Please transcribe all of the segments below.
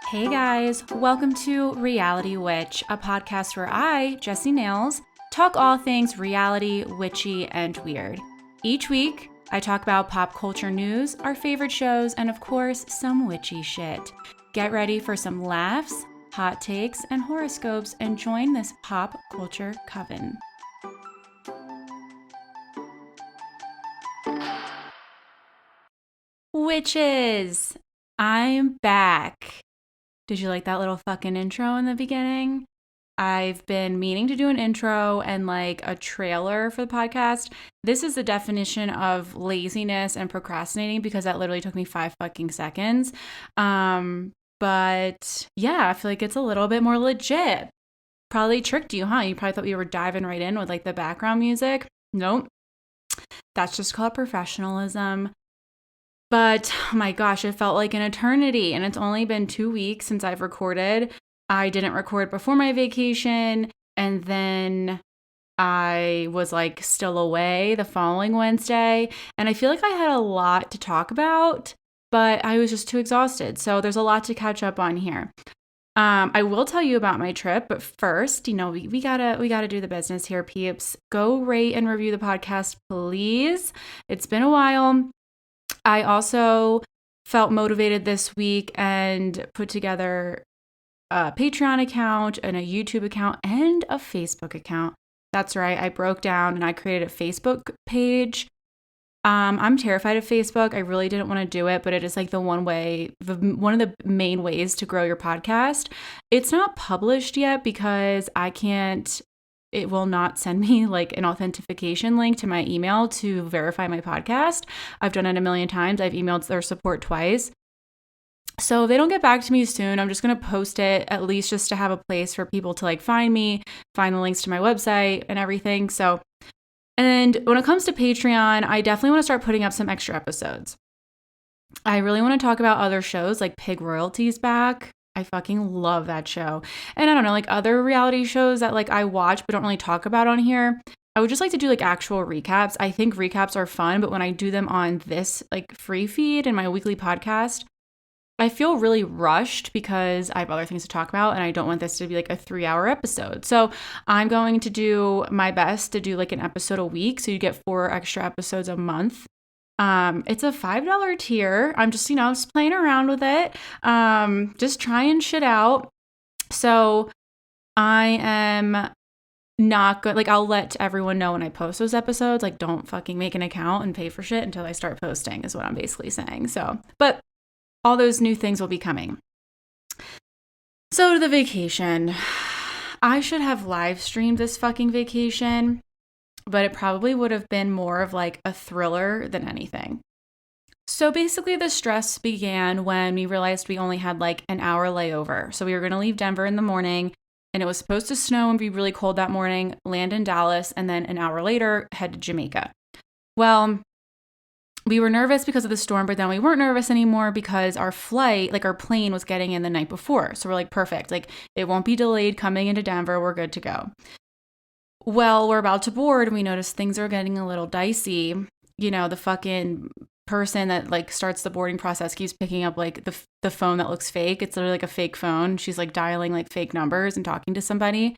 Hey guys, welcome to Reality Witch, a podcast where I, Jessie Nails, talk all things reality, witchy, and weird. Each week, I talk about pop culture news, our favorite shows, and of course, some witchy shit. Get ready for some laughs, hot takes, and horoscopes, and join this pop culture coven. Witches! I'm back. Did you like that little fucking intro in the beginning? I've been meaning to do an intro and like a trailer for the podcast. This is the definition of laziness and procrastinating because that literally took me 5 fucking seconds. But yeah, I feel like it's a little bit more legit. Probably tricked you, huh? You probably thought we were diving right in with like the background music. Nope. That's just called professionalism. But oh my gosh, it felt like an eternity, and it's only been 2 weeks since I've recorded. I didn't record before my vacation, and then I was like still away the following Wednesday, and I feel like I had a lot to talk about, but I was just too exhausted. So there's a lot to catch up on here. I will tell you about my trip, but first, we gotta do the business here, peeps. Go rate and review the podcast, please. It's been a while. I also felt motivated this week and put together a Patreon account and a YouTube account and a Facebook account. That's right. I broke down and I created a Facebook page. I'm terrified of Facebook. I really didn't want to do it, but it is like one of the main ways to grow your podcast. It's not published yet because it will not send me like an authentication link to my email to verify my podcast. I've done it a million times. I've emailed their support twice. So if they don't get back to me soon, I'm just going to post it at least just to have a place for people to like find me, find the links to my website and everything. So, and when it comes to Patreon, I definitely want to start putting up some extra episodes. I really want to talk about other shows like Pig Royalty's back. I fucking love that show. And I don't know, like other reality shows that like I watch but don't really talk about on here. I would just like to do like actual recaps. I think recaps are fun, but when I do them on this like free feed in my weekly podcast, I feel really rushed because I have other things to talk about and I don't want this to be like a 3-hour episode. So I'm going to do my best to do like an episode a week. So you get 4 extra episodes a month. It's a $5 tier. I'm just playing around with it. Just trying shit out. So I am not good. Like I'll let everyone know when I post those episodes, like don't fucking make an account and pay for shit until I start posting is what I'm basically saying. So, but all those new things will be coming. So to the vacation, I should have live streamed this fucking vacation, but it probably would have been more of like a thriller than anything. So basically the stress began when we realized we only had like an hour layover. So we were going to leave Denver in the morning and it was supposed to snow and be really cold that morning, land in Dallas, and then an hour later head to Jamaica. Well, we were nervous because of the storm, but then we weren't nervous anymore because our flight, like our plane was getting in the night before. So we're like, perfect. Like it won't be delayed coming into Denver. We're good to go. Well, we're about to board and we notice things are getting a little dicey. You know, the fucking person that like starts the boarding process keeps picking up like the phone that looks fake. It's literally like a fake phone. She's like dialing like fake numbers and talking to somebody.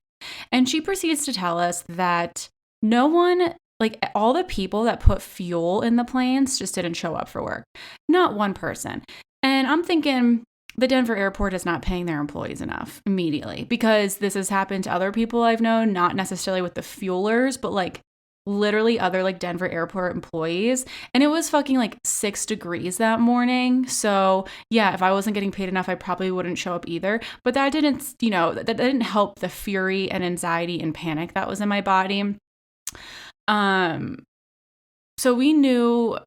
And she proceeds to tell us that no one, like all the people that put fuel in the planes just didn't show up for work. Not one person. And I'm thinking, the Denver airport is not paying their employees enough immediately because this has happened to other people I've known, not necessarily with the fuelers, but like literally other like Denver airport employees. And it was fucking like 6 degrees that morning. So yeah, if I wasn't getting paid enough, I probably wouldn't show up either. But that didn't help the fury and anxiety and panic that was in my body. So we knew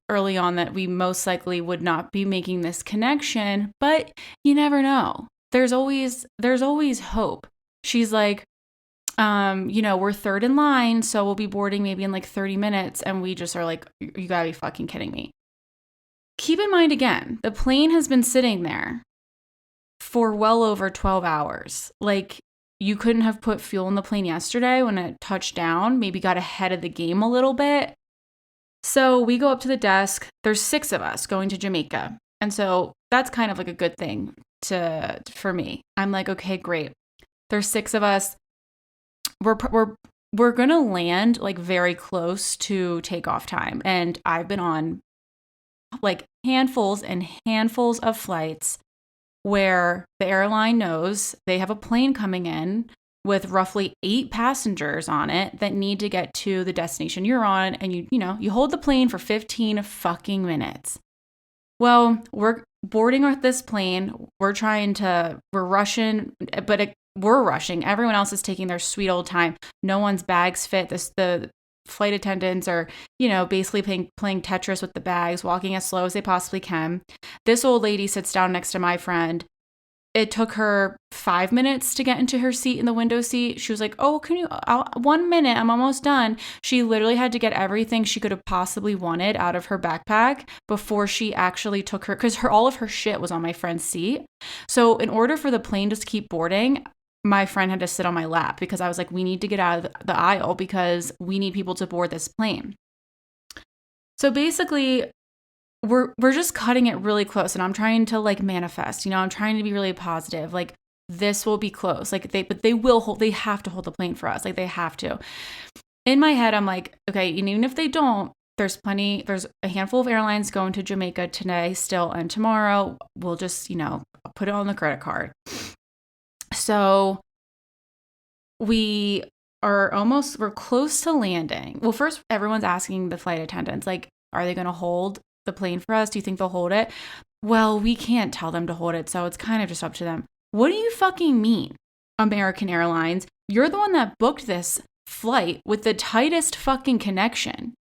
early on that we most likely would not be making this connection, but you never know. There's always hope. She's like, we're third in line, so we'll be boarding maybe in like 30 minutes. And we just are like, you gotta be fucking kidding me. Keep in mind again, the plane has been sitting there for well over 12 hours. Like you couldn't have put fuel in the plane yesterday when it touched down, maybe got ahead of the game a little bit. So we go up to the desk. There's 6 of us going to Jamaica. And so that's kind of like a good thing. for me. I'm like, okay, great. There's 6 of us. We're going to land like very close to takeoff time. And I've been on like handfuls and handfuls of flights where the airline knows they have a plane coming in with roughly 8 passengers on it that need to get to the destination you're on. And you hold the plane for 15 fucking minutes. Well, we're boarding this plane. We're rushing, but we're rushing. Everyone else is taking their sweet old time. No one's bags fit. The flight attendants are, basically playing Tetris with the bags, walking as slow as they possibly can. This old lady sits down next to my friend. It took her 5 minutes to get into her seat in the window seat. She was like, oh, 1 minute, I'm almost done. She literally had to get everything she could have possibly wanted out of her backpack before she actually took because all of her shit was on my friend's seat. So in order for the plane to keep boarding, my friend had to sit on my lap because I was like, we need to get out of the aisle because we need people to board this plane. So basically, we're just cutting it really close, and I'm trying to like manifest, I'm trying to be really positive. Like, this will be close. Like they have to hold the plane for us. Like, they have to. In my head, I'm like, okay, even if they don't, there's a handful of airlines going to Jamaica today still, and tomorrow we'll just, put it on the credit card. So we're close to landing. Well, first everyone's asking the flight attendants, like, are they going to hold the plane for us? Do you think they'll hold it? Well, we can't tell them to hold it, so it's kind of just up to them. What do you fucking mean, American Airlines? You're the one that booked this flight with the tightest fucking connection.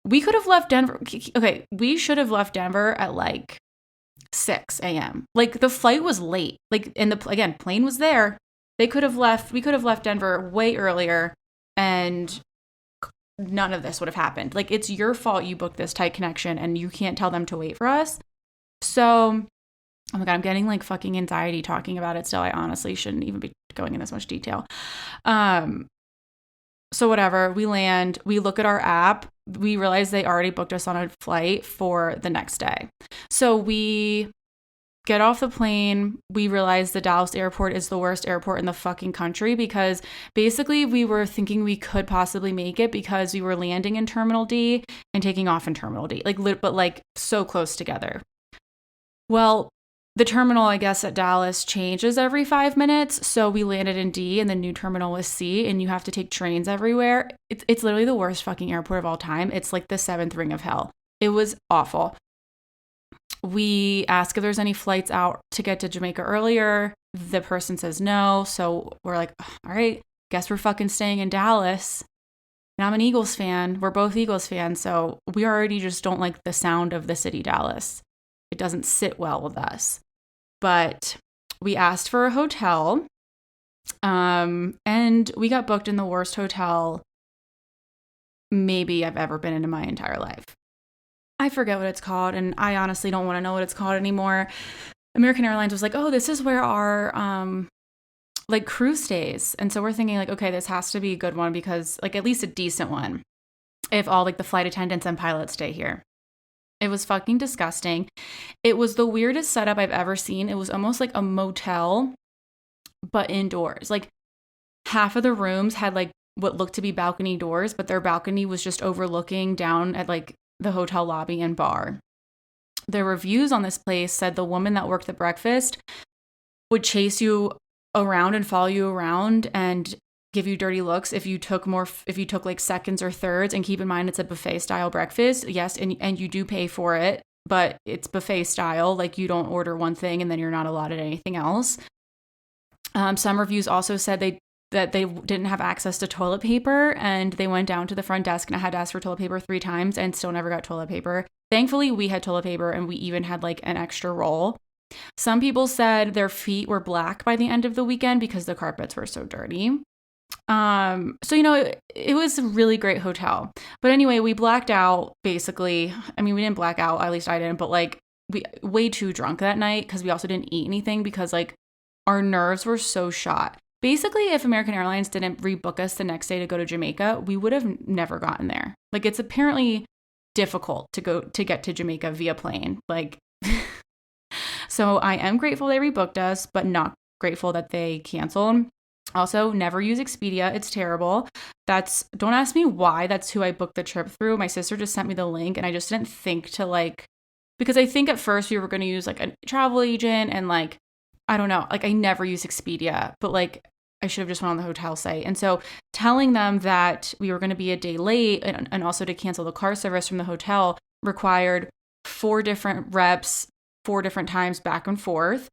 We could have left Denver. Okay, we should have left Denver at like 6 a.m. Like, the flight was late. Like, plane was there. We could have left Denver way earlier, and none of this would have happened. Like, it's your fault you booked this tight connection and you can't tell them to wait for us. So, oh my God, I'm getting like fucking anxiety talking about it still. I honestly shouldn't even be going in this much detail. So whatever, we land, we look at our app, we realize they already booked us on a flight for the next day. So we get off the plane, we realize the Dallas airport is the worst airport in the fucking country because basically we were thinking we could possibly make it because we were landing in Terminal D and taking off in Terminal D, but so close together. Well, the terminal, I guess, at Dallas changes every 5 minutes. So we landed in D and the new terminal was C, and you have to take trains everywhere. It's literally the worst fucking airport of all time. It's like the 7th ring of hell. It was awful. We ask if there's any flights out to get to Jamaica earlier. The person says no. So we're like, all right, guess we're fucking staying in Dallas. And I'm an Eagles fan. We're both Eagles fans. So we already just don't like the sound of the city Dallas. It doesn't sit well with us. But we asked for a hotel. And we got booked in the worst hotel maybe I've ever been in my entire life. I forget what it's called, and I honestly don't want to know what it's called anymore. American Airlines was like, oh, this is where our crew stays. And so we're thinking like, okay, this has to be a good one because like at least a decent one if all like the flight attendants and pilots stay here. It was fucking disgusting. It was the weirdest setup I've ever seen. It was almost like a motel, but indoors. Like, half of the rooms had like what looked to be balcony doors, but their balcony was just overlooking down at like the hotel lobby and bar. The reviews on this place said the woman that worked the breakfast would chase you around and follow you around and give you dirty looks if you took like seconds or thirds. And keep in mind, it's a buffet style breakfast. Yes, and you do pay for it, but it's buffet style. Like, you don't order one thing and then you're not allotted anything else. Some reviews also said that they didn't have access to toilet paper, and they went down to the front desk and I had to ask for toilet paper 3 times and still never got toilet paper. Thankfully, we had toilet paper and we even had like an extra roll. Some people said their feet were black by the end of the weekend because the carpets were so dirty. So, it was a really great hotel. But anyway, we blacked out basically. I mean, we didn't black out, at least I didn't, but like we way too drunk that night because we also didn't eat anything because like our nerves were so shot. Basically, if American Airlines didn't rebook us the next day to go to Jamaica, we would have never gotten there. Like, it's apparently difficult to get to Jamaica via plane. Like, So I am grateful they rebooked us, but not grateful that they canceled. Also, never use Expedia. It's terrible. Don't ask me why. That's who I booked the trip through. My sister just sent me the link, and I just didn't think to like, because I think at first we were going to use like a travel agent, and like, I don't know, like I never use Expedia, but like I should have just went on the hotel site. And so telling them that we were going to be a day late and also to cancel the car service from the hotel required 4 different reps, 4 different times back and forth.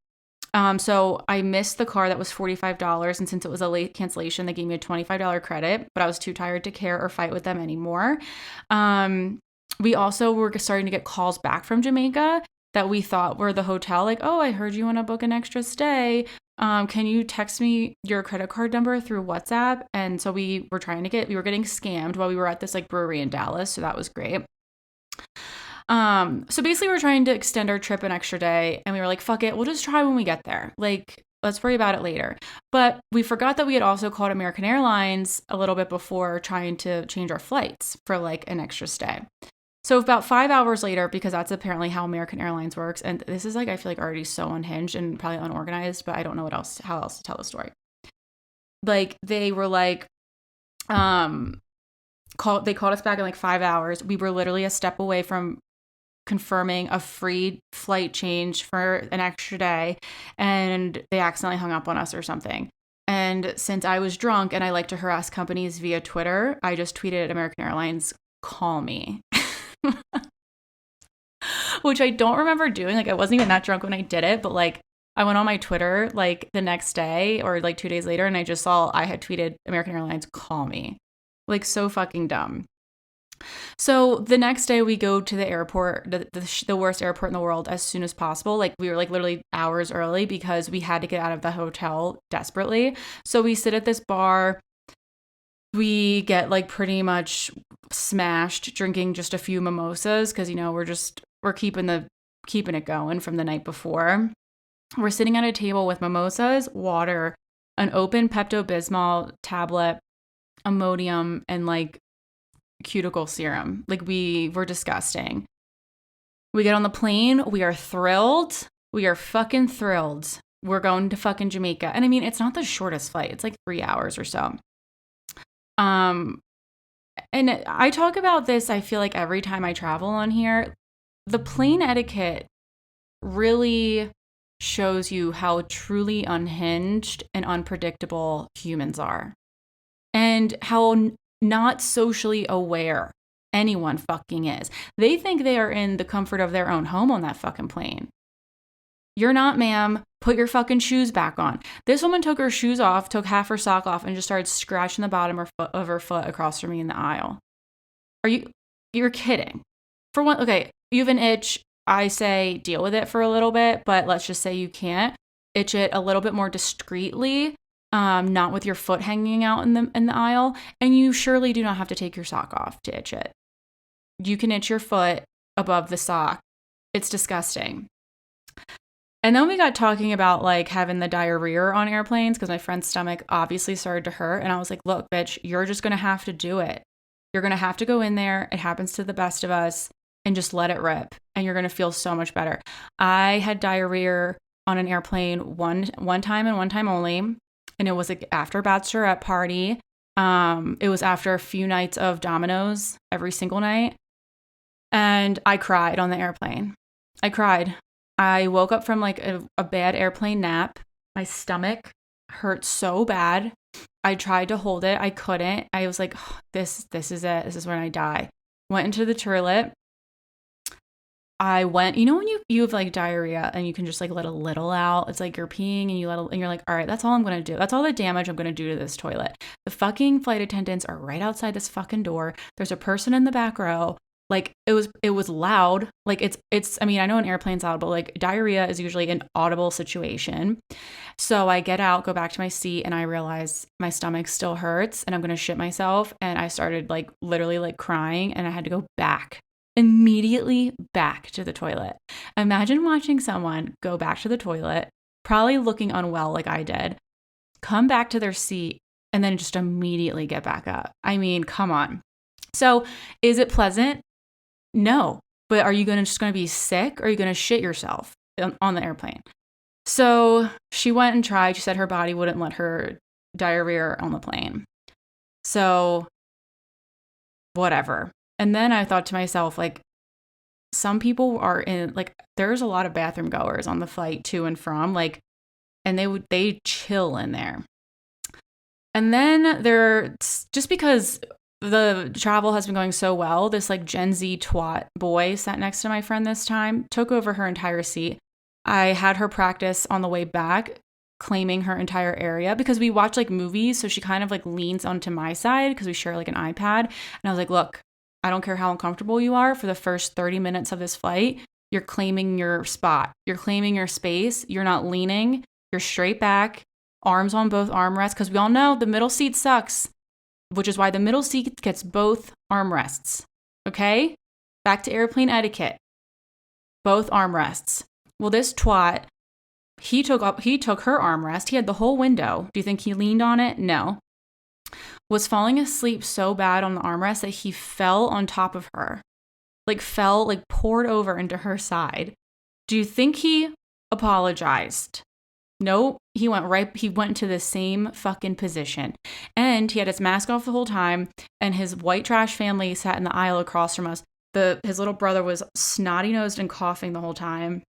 So I missed the car that was $45. And since it was a late cancellation, they gave me a $25 credit, but I was too tired to care or fight with them anymore. We also were starting to get calls back from Jamaica that we thought were the hotel. Like, oh, I heard you want to book an extra stay. Can you text me your credit card number through WhatsApp? And so we were getting scammed while we were at this like brewery in Dallas. So that was great. So basically we're trying to extend our trip an extra day, and we were like, fuck it, we'll just try when we get there. Like, let's worry about it later. But we forgot that we had also called American Airlines a little bit before trying to change our flights for like an extra stay. So about 5 hours later, because that's apparently how American Airlines works, and this is like, I feel like already so unhinged and probably unorganized, but I don't know how else to tell the story. Like, they were like, they called us back in like 5 hours. We were literally a step away from confirming a free flight change for an extra day, and they accidentally hung up on us or something. And since I was drunk and I like to harass companies via Twitter, I just tweeted at American Airlines, call me. Which I don't remember doing. Like, I wasn't even that drunk when I did it, but like I went on my Twitter like the next day or like 2 days later, and I just saw I had tweeted American Airlines, call me. Like, so fucking dumb. So the next day we go to the airport, the worst airport in the world, as soon as possible. Like, we were like literally hours early because we had to get out of the hotel desperately. So we sit at this bar. We get like pretty much smashed drinking just a few mimosas because, you know, we're keeping it going from the night before. We're sitting at a table with mimosas, water, an open Pepto-Bismol tablet, Imodium, and like cuticle serum. Like, we were disgusting. We get on the plane. We are thrilled. We are fucking thrilled. We're going to fucking Jamaica. And I mean, it's not the shortest flight. It's like 3 hours or so. And I talk about this, I feel like every time I travel on here. The plane etiquette really shows you how truly unhinged and unpredictable humans are, and how not socially aware anyone fucking is. They think they are in the comfort of their own home on that fucking plane. You're not, ma'am. Put your fucking shoes back on. This woman took her shoes off, took half her sock off, and just started scratching the bottom of her foot across from me in the aisle. You're kidding. For one, okay, you have an itch. I say deal with it for a little bit, but let's just say you can't. Itch it a little bit more discreetly, not with your foot hanging out in the aisle. And you surely do not have to take your sock off to itch it. You can itch your foot above the sock. It's disgusting. And then we got talking about like having the diarrhea on airplanes because my friend's stomach obviously started to hurt. And I was like, look, bitch, you're just going to have to do it. You're going to have to go in there. It happens to the best of us, and just let it rip. And you're going to feel so much better. I had diarrhea on an airplane one time and one time only. And it was like after a bachelorette party. It was after a few nights of Domino's every single night. And I cried on the airplane. I cried. I woke up from like a bad airplane nap. My stomach hurt so bad. I tried to hold it. I couldn't. I was like, oh, this is it. This is when I die. Went into the toilet. I went, you know, when you have like diarrhea and you can just like let a little out. It's like you're peeing and you're like, all right, that's all I'm going to do. That's all the damage I'm going to do to this toilet. The fucking flight attendants are right outside this fucking door. There's a person in the back row. Like, it was loud. Like, it's, I mean, I know an airplane's loud, but like diarrhea is usually an audible situation. So I get out, go back to my seat, and I realize my stomach still hurts and I'm going to shit myself. And I started like literally like crying, and I had to go immediately back to the toilet. Imagine watching someone go back to the toilet, probably looking unwell like I did, come back to their seat, and then just immediately get back up. I mean, come on. So is it pleasant? No. But are you just going to be sick, or are you going to shit yourself? on the airplane. So she went and tried. She said her body wouldn't let her diarrhea on the plane. So whatever. And then I thought to myself, like, some people are in, like, there's a lot of bathroom goers on the flight to and from, like, and they chill in there. And then just because the travel has been going so well, this like Gen Z twat boy sat next to my friend this time, took over her entire seat. I had her practice on the way back, claiming her entire area because we watch like movies. So she kind of like leans onto my side because we share like an iPad. And I was like, look, I don't care how uncomfortable you are for the first 30 minutes of this flight. You're claiming your spot. You're claiming your space. You're not leaning. You're straight back, arms on both armrests, because we all know the middle seat sucks, which is why the middle seat gets both armrests. Okay? Back to airplane etiquette. Both armrests. Well, this twat, he took her armrest. He had the whole window. Do you think he leaned on it? No. Was falling asleep so bad on the armrest that he fell on top of her. Poured over into her side. Do you think he apologized? Nope. He went into the same fucking position. And he had his mask off the whole time, and his white trash family sat in the aisle across from us. His little brother was snotty-nosed and coughing the whole time.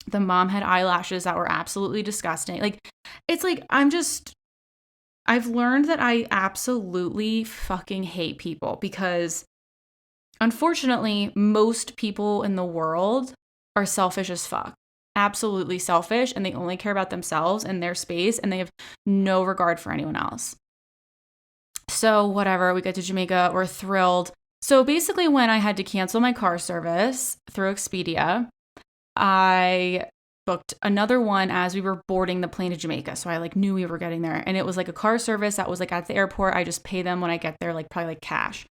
The mom had eyelashes that were absolutely disgusting. Like, it's like, I've learned that I absolutely fucking hate people because, unfortunately, most people in the world are selfish as fuck. Absolutely selfish, and they only care about themselves and their space, and they have no regard for anyone else. So whatever, we get to Jamaica, we're thrilled. So basically, when I had to cancel my car service through Expedia, I booked another one as we were boarding the plane to Jamaica. So I like knew we were getting there, and it was like a car service that was like at the airport. I just pay them when I get there, like probably like cash.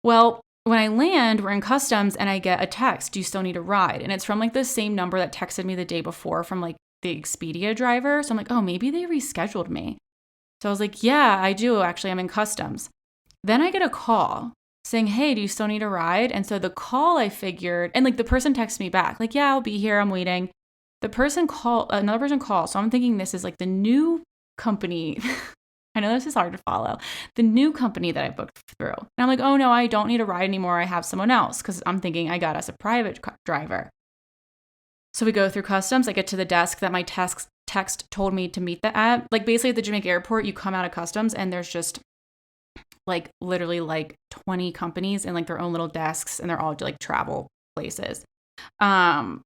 Well, when I land, we're in customs and I get a text, do you still need a ride? And it's from like the same number that texted me the day before from like the Expedia driver. So I'm like, oh, maybe they rescheduled me. So I was like, yeah, I do. Actually, I'm in customs. Then I get a call saying, hey, do you still need a ride? And so the call, I figured, and like the person texts me back, like, yeah, I'll be here. I'm waiting. Another person calls. So I'm thinking this is like the new company. I know this is hard to follow. The new company that I booked through. And I'm like, oh no, I don't need a ride anymore. I have someone else, because I'm thinking I got us a private driver. So we go through customs. I get to the desk that my text told me to meet at. Like basically at the Jamaica airport, you come out of customs and there's just like literally like 20 companies and like their own little desks, and they're all like travel places. And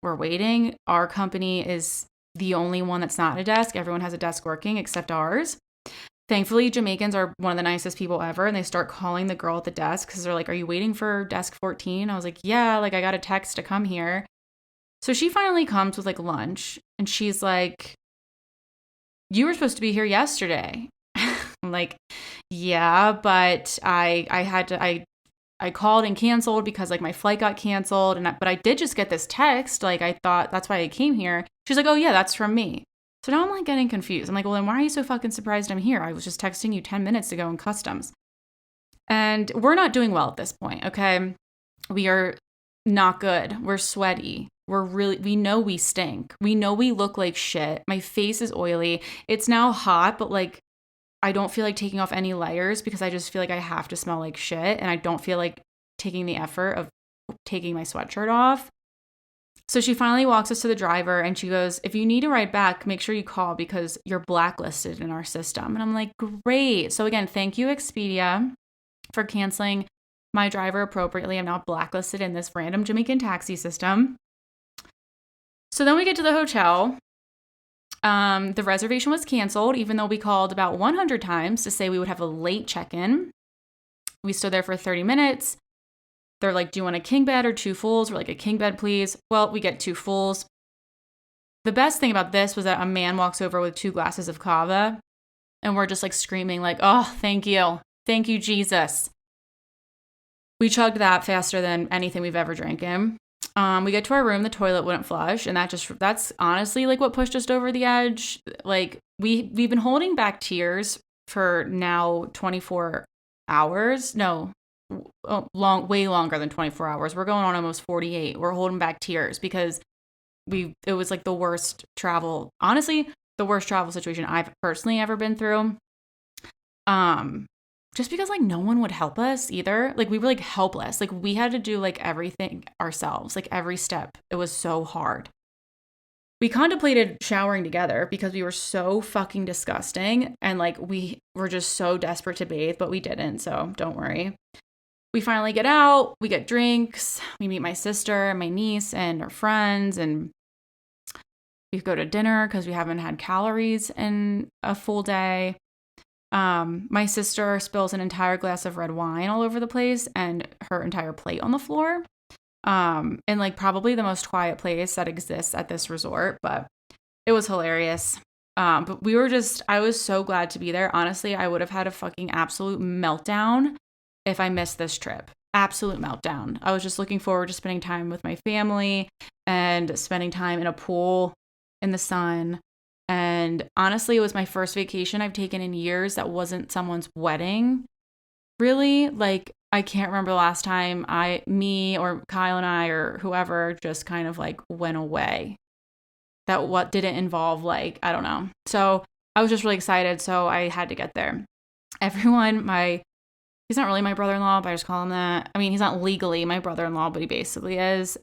we're waiting. Our company is the only one that's not at a desk. Everyone has a desk working except ours. Thankfully, Jamaicans are one of the nicest people ever, and they start calling the girl at the desk because they're like, are you waiting for desk 14? I was like, yeah, like I got a text to come here. So she finally comes with like lunch, and she's like, you were supposed to be here yesterday. I'm like, yeah, but I called and canceled because like my flight got canceled, but I did just get this text. Like I thought that's why I came here. She's like, oh yeah, that's from me. So now I'm like getting confused. I'm like, well then why are you so fucking surprised I'm here? I was just texting you 10 minutes ago in customs. And we're not doing well at this point, okay? We are not good. We're sweaty. We know we stink. We know we look like shit. My face is oily. It's now hot, but like I don't feel like taking off any layers because I just feel like I have to smell like shit, and I don't feel like taking the effort of taking my sweatshirt off. So she finally walks us to the driver, and she goes, if you need a ride back, make sure you call because you're blacklisted in our system. And I'm like, great. So again, thank you, Expedia, for canceling my driver appropriately. I'm now blacklisted in this random Jamaican taxi system. So then we get to the hotel. The reservation was canceled, even though we called about 100 times to say we would have a late check-in. We stood there for 30 minutes. They're like, do you want a king bed or two fulls? We're like, a king bed, please. Well, we get two fulls. The best thing about this was that a man walks over with 2 glasses of cava, and we're just like screaming like, oh, thank you. Thank you, Jesus. We chugged that faster than anything we've ever drank in. We get to our room, the toilet wouldn't flush, and that's honestly like what pushed us over the edge. Like we've been holding back tears for now 24 hours. No, way longer than 24 hours. We're going on almost 48. We're holding back tears because it was like the worst travel, honestly, the worst travel situation I've personally ever been through. Just because like no one would help us either. Like we were like helpless. Like we had to do like everything ourselves, like every step. It was so hard. We contemplated showering together because we were so fucking disgusting and like we were just so desperate to bathe, but we didn't. So don't worry. We finally get out, we get drinks, we meet my sister and my niece and our friends, and we go to dinner because we haven't had calories in a full day. My sister spills an entire glass of red wine all over the place and her entire plate on the floor. In like probably the most quiet place that exists at this resort, but it was hilarious. But I was so glad to be there. Honestly, I would have had a fucking absolute meltdown if I missed this trip. Absolute meltdown. I was just looking forward to spending time with my family and spending time in a pool in the sun. And honestly, it was my first vacation I've taken in years that wasn't someone's wedding. Really, like, I can't remember the last time me or Kyle and I or whoever just kind of like went away. That what didn't involve like, I don't know. So I was just really excited. So I had to get there. Everyone, he's not really my brother-in-law, but I just call him that. I mean, he's not legally my brother-in-law, but he basically is.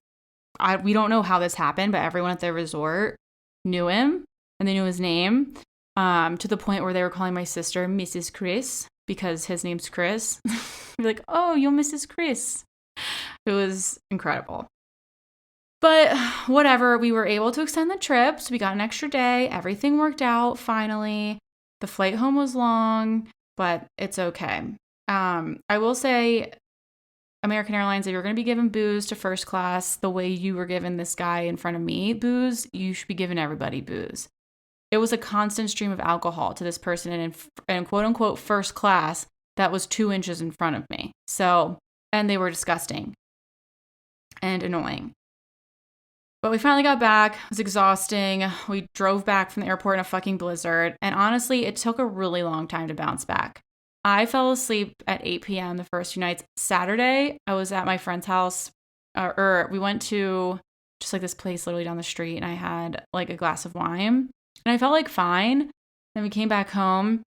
We don't know how this happened, but everyone at the resort knew him. And they knew his name, to the point where they were calling my sister Mrs. Chris because his name's Chris. Be like, oh, you're Mrs. Chris. It was incredible. But whatever, we were able to extend the trip. So we got an extra day. Everything worked out finally. The flight home was long, but it's okay. I will say, American Airlines, if you're going to be given booze to first class the way you were giving this guy in front of me booze, you should be giving everybody booze. It was a constant stream of alcohol to this person in quote unquote first class that was 2 inches in front of me. So, and they were disgusting and annoying. But we finally got back. It was exhausting. We drove back from the airport in a fucking blizzard. And honestly, it took a really long time to bounce back. I fell asleep at 8 p.m. the first few nights. Saturday, I was at my friend's house. We went to just like this place literally down the street, and I had like a glass of wine. And I felt like fine. Then we came back home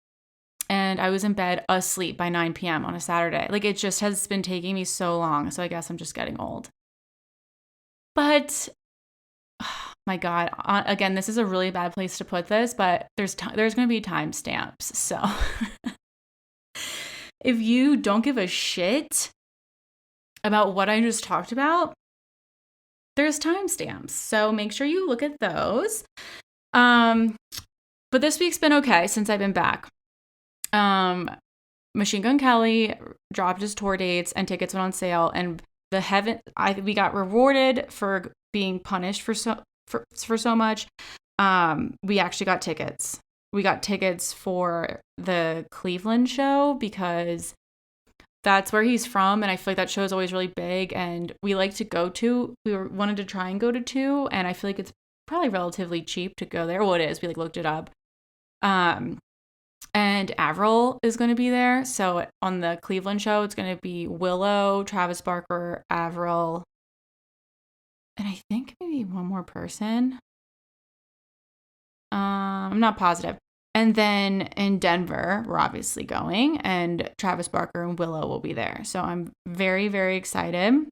and I was in bed asleep by 9 p.m. on a Saturday. Like it just has been taking me so long. So I guess I'm just getting old. But oh my God, again, this is a really bad place to put this, but there's going to be timestamps. So if you don't give a shit about what I just talked about, there's timestamps. So make sure you look at those. But this week's been okay since I've been back. Machine Gun Kelly dropped his tour dates and tickets went on sale, and we got rewarded for being punished for so much. We actually got tickets. We got tickets for the Cleveland show because that's where he's from, and I feel like that show is always really big, and we wanted to try and go to two, and I feel like it's probably relatively cheap to go there. Well, it is. We like looked it up. And Avril is going to be there. So on the Cleveland show, it's going to be Willow, Travis Barker, Avril, and I think maybe one more person. I'm not positive. And then in Denver, we're obviously going, and Travis Barker and Willow will be there. So I'm very, very excited.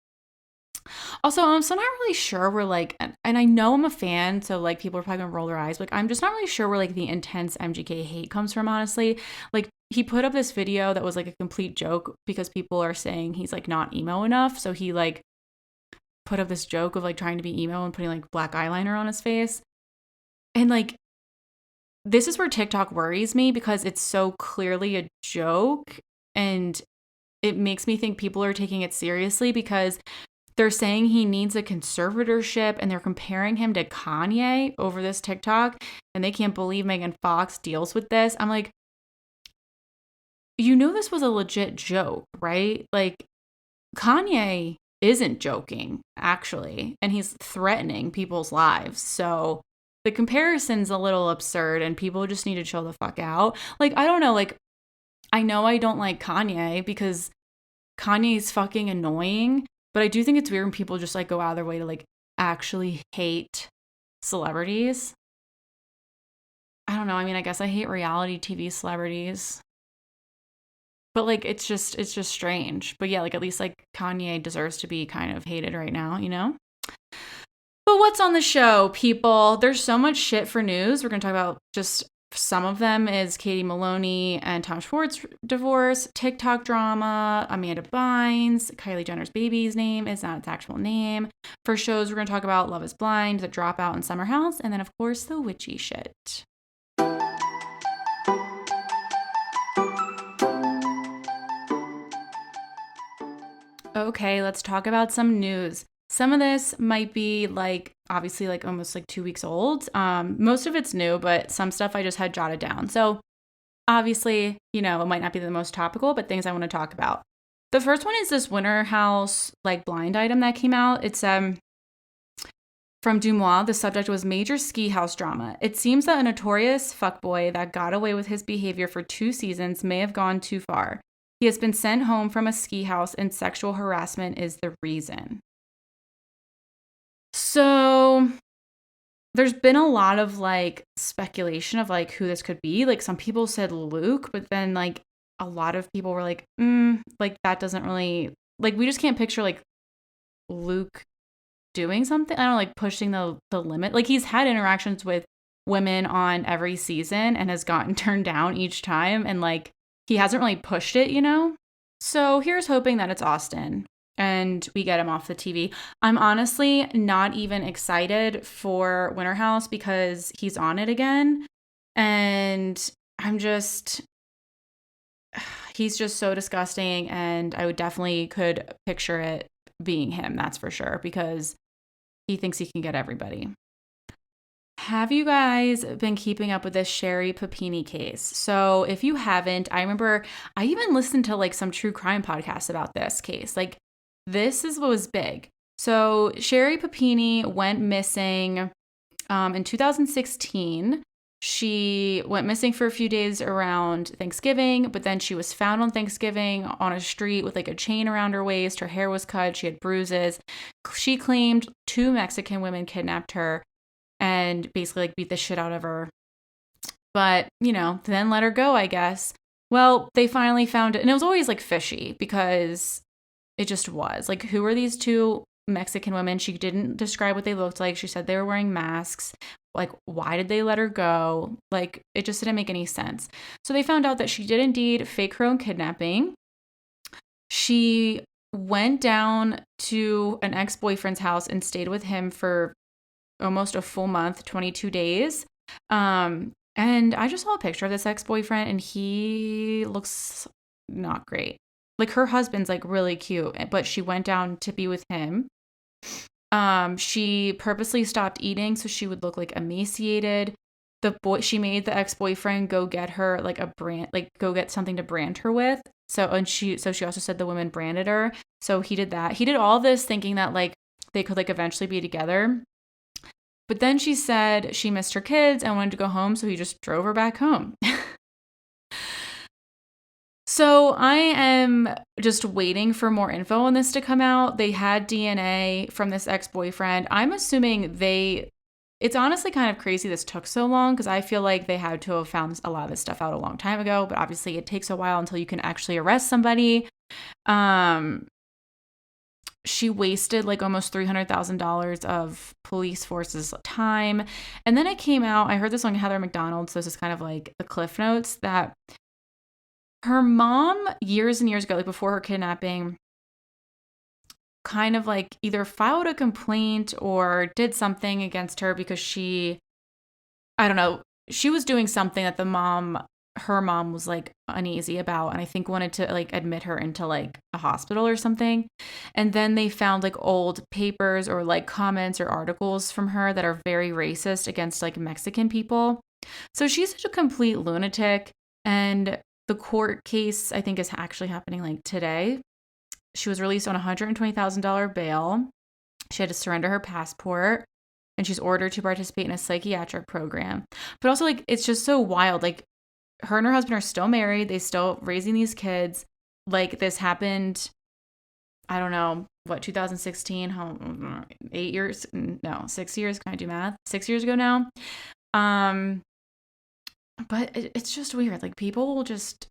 Also, I'm still not really sure where like, and I know I'm a fan, so like people are probably gonna roll their eyes, but like, I'm just not really sure where like the intense MGK hate comes from, honestly. Like he put up this video that was like a complete joke because people are saying he's like not emo enough. So he like put up this joke of like trying to be emo and putting like black eyeliner on his face. And like, this is where TikTok worries me because it's so clearly a joke, and it makes me think people are taking it seriously because they're saying he needs a conservatorship, and they're comparing him to Kanye over this TikTok, and they can't believe Megan Fox deals with this. I'm like, you know this was a legit joke, right? Like, Kanye isn't joking, actually, and he's threatening people's lives. So the comparison's a little absurd, and people just need to chill the fuck out. Like, I don't know, like, I know I don't like Kanye because Kanye's fucking annoying, but I do think it's weird when people just like go out of their way to like actually hate celebrities. I don't know. I mean, I guess I hate reality TV celebrities. But like it's just strange. But yeah, like at least like Kanye deserves to be kind of hated right now, you know? But what's on the show, people? There's so much shit for news. We're going to talk about just some of them is Katie Maloney and Tom Schwartz divorce, TikTok drama, Amanda Bynes, Kylie Jenner's baby's name is not its actual name. For shows, we're going to talk about Love is Blind, The Dropout, and Summer House, and then of course the Witchy Shit. Okay, let's talk about some news. Some of this might be like obviously like almost like 2 weeks old. Most of it's new, but some stuff I just had jotted down. So obviously, you know, it might not be the most topical, but things I want to talk about. The first one is this Winter House like blind item that came out. It's from Dumois. The subject was major ski house drama. It seems that a notorious fuckboy that got away with his behavior for 2 seasons may have gone too far. He has been sent home from a ski house and sexual harassment is the reason. So there's been a lot of like speculation of like who this could be. Like some people said Luke, but then like a lot of people were like, like that doesn't really, like we just can't picture like Luke doing something. I don't know, like pushing the limit. Like he's had interactions with women on every season and has gotten turned down each time. And like he hasn't really pushed it, you know? So here's hoping that it's Austen and we get him off the TV. I'm honestly not even excited for Winter House because he's on it again. And he's just so disgusting. And I would definitely could picture it being him, that's for sure, because he thinks he can get everybody. Have you guys been keeping up with this Sherri Papini case? So if you haven't, I remember I even listened to like some true crime podcasts about this case. Like this is what was big. So Sherri Papini went missing in 2016. She went missing for a few days around Thanksgiving, but then she was found on Thanksgiving on a street with like a chain around her waist. Her hair was cut. She had bruises. She claimed 2 Mexican women kidnapped her and basically like beat the shit out of her. But, you know, then let her go, I guess. Well, they finally found it. And it was always like fishy because it just was. Like, who are these 2 Mexican women? She didn't describe what they looked like. She said they were wearing masks. Like, why did they let her go? Like, it just didn't make any sense. So they found out that she did indeed fake her own kidnapping. She went down to an ex-boyfriend's house and stayed with him for almost a full month, 22 days. And I just saw a picture of this ex-boyfriend and he looks not great. Like her husband's like really cute, but she went down to be with him. She purposely stopped eating so she would look like emaciated. She made the ex-boyfriend go get her like a brand, like go get something to brand her with. So she also said the women branded her. So he did that. He did all this thinking that like they could like eventually be together. But then she said she missed her kids and wanted to go home, so he just drove her back home. So I am just waiting for more info on this to come out. They had DNA from this ex-boyfriend. I'm assuming it's honestly kind of crazy this took so long because I feel like they had to have found a lot of this stuff out a long time ago, but obviously it takes a while until you can actually arrest somebody. She wasted like almost $300,000 of police force's time. And then it came out, I heard this on Heather McDonald, so this is kind of like the Cliff Notes, that her mom years and years ago, like before her kidnapping, kind of like either filed a complaint or did something against her because she was doing something that her mom was like uneasy about and I think wanted to like admit her into like a hospital or something. And then they found like old papers or like comments or articles from her that are very racist against like Mexican people. So she's such a complete lunatic. And the court case I think is actually happening like today. She was released on $120,000 bail. She had to surrender her passport and she's ordered to participate in a psychiatric program. But also like it's just so wild. Like her and her husband are still married. They still raising these kids. Like this happened I don't know, what, 2016, 8 years? No, 6 years. Can I do math? 6 years ago now. But it's just weird. Like people will just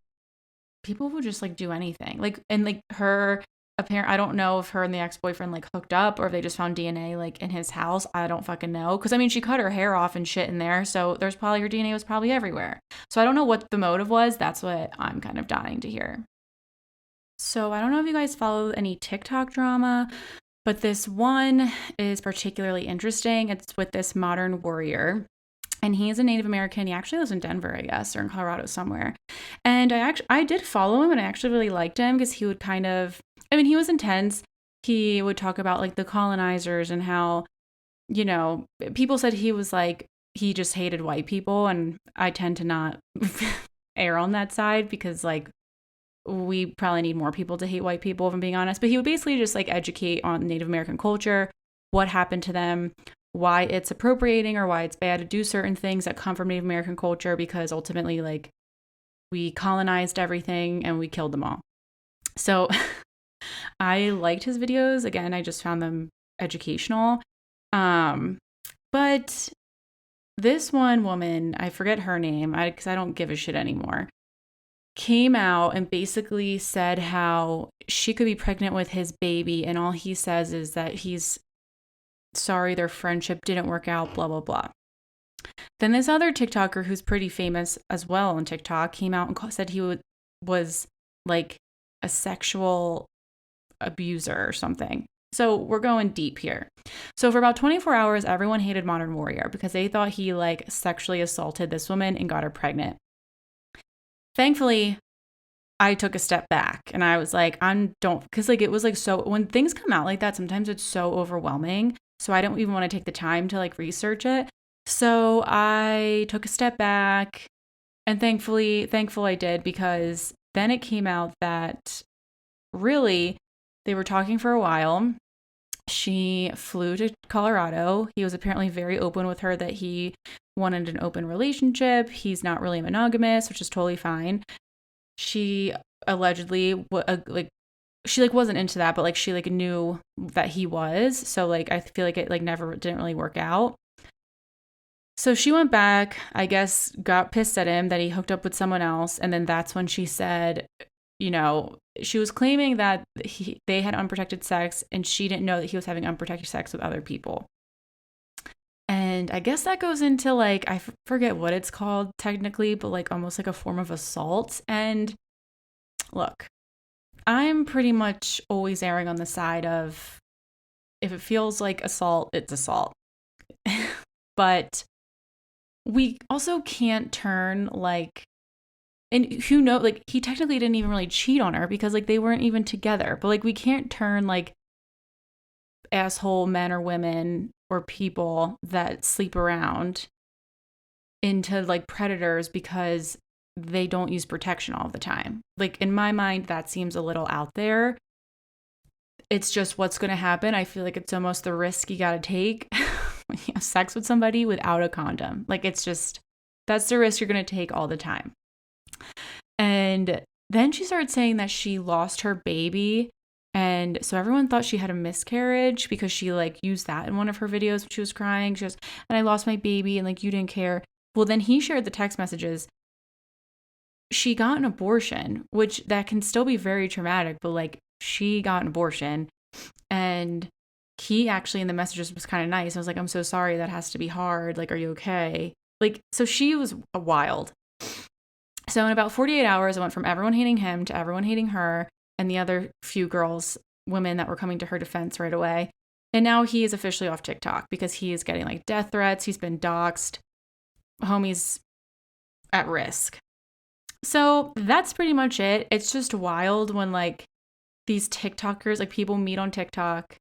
like do anything. Like, and like her apparent, I don't know if her and the ex-boyfriend like hooked up or if they just found DNA like in his house. I don't fucking know. Cause I mean, she cut her hair off and shit in there. So there's probably, her DNA was probably everywhere. So I don't know what the motive was. That's what I'm kind of dying to hear. So I don't know if you guys follow any TikTok drama, but this one is particularly interesting. It's with this modern warrior. And he is a Native American. He actually lives in Denver, I guess, or in Colorado somewhere. And I did follow him, and I actually really liked him because he would kind of, I mean, he was intense. He would talk about like the colonizers and how, you know, people said he was like, he just hated white people. And I tend to not err on that side because like we probably need more people to hate white people, if I'm being honest. But he would basically just like educate on Native American culture, what happened to them, why it's appropriating or why it's bad to do certain things that come from Native American culture, because ultimately like we colonized everything and we killed them all. So I liked his videos. Again, I just found them educational. But this one woman, I forget her name because I don't give a shit anymore, came out and basically said how she could be pregnant with his baby, and all he says is that he's sorry their friendship didn't work out, blah, blah, blah. Then this other TikToker who's pretty famous as well on TikTok came out and said he was like a sexual abuser or something. So we're going deep here. So for about 24 hours, everyone hated Modern Warrior because they thought he like sexually assaulted this woman and got her pregnant. Thankfully, I took a step back and I was like, because like it was like, so when things come out like that, sometimes it's so overwhelming. So I don't even want to take the time to like research it. So I took a step back, and thankful I did, because then it came out that really they were talking for a while. She flew to Colorado. He was apparently very open with her that he wanted an open relationship. He's not really monogamous, which is totally fine. She allegedly she like wasn't into that, but like she like knew that he was. So like I feel like it like didn't really work out. So she went back, I guess, got pissed at him that he hooked up with someone else, and then that's when she said, you know, she was claiming that they had unprotected sex and she didn't know that he was having unprotected sex with other people. And I guess that goes into like, I forget what it's called technically, but like almost like a form of assault. And look, I'm pretty much always erring on the side of if it feels like assault, it's assault. But we also can't turn like, and who knows, like he technically didn't even really cheat on her because like they weren't even together. But like we can't turn like asshole men or women or people that sleep around into like predators because they don't use protection all the time. Like in my mind, that seems a little out there. It's just what's going to happen. I feel like it's almost the risk you got to take when you have sex with somebody without a condom. Like it's just, that's the risk you're going to take all the time. And then she started saying that she lost her baby. And so everyone thought she had a miscarriage because she like used that in one of her videos when she was crying. She goes, and I lost my baby and like you didn't care. Well, then he shared the text messages. She got an abortion, which that can still be very traumatic, but like she got an abortion. And he actually in the messages was kind of nice. I was like, I'm so sorry. That has to be hard. Like, are you okay? Like, so she was wild. So in about 48 hours, I went from everyone hating him to everyone hating her and the other few women that were coming to her defense right away. And now he is officially off TikTok because he is getting like death threats. He's been doxxed. Homie's at risk. So that's pretty much it. It's just wild when like these TikTokers, like people meet on TikTok,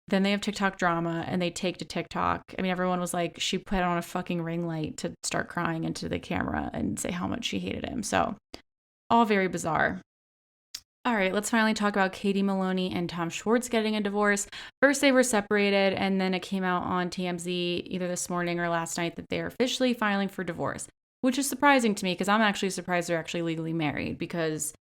then they have TikTok drama and they take to TikTok. I mean, everyone was like, she put on a fucking ring light to start crying into the camera and say how much she hated him. So all very bizarre. All right, let's finally talk about Katie Maloney and Tom Schwartz getting a divorce. First, they were separated, and then it came out on TMZ either this morning or last night that they're officially filing for divorce, which is surprising to me because I'm actually surprised they're actually legally married because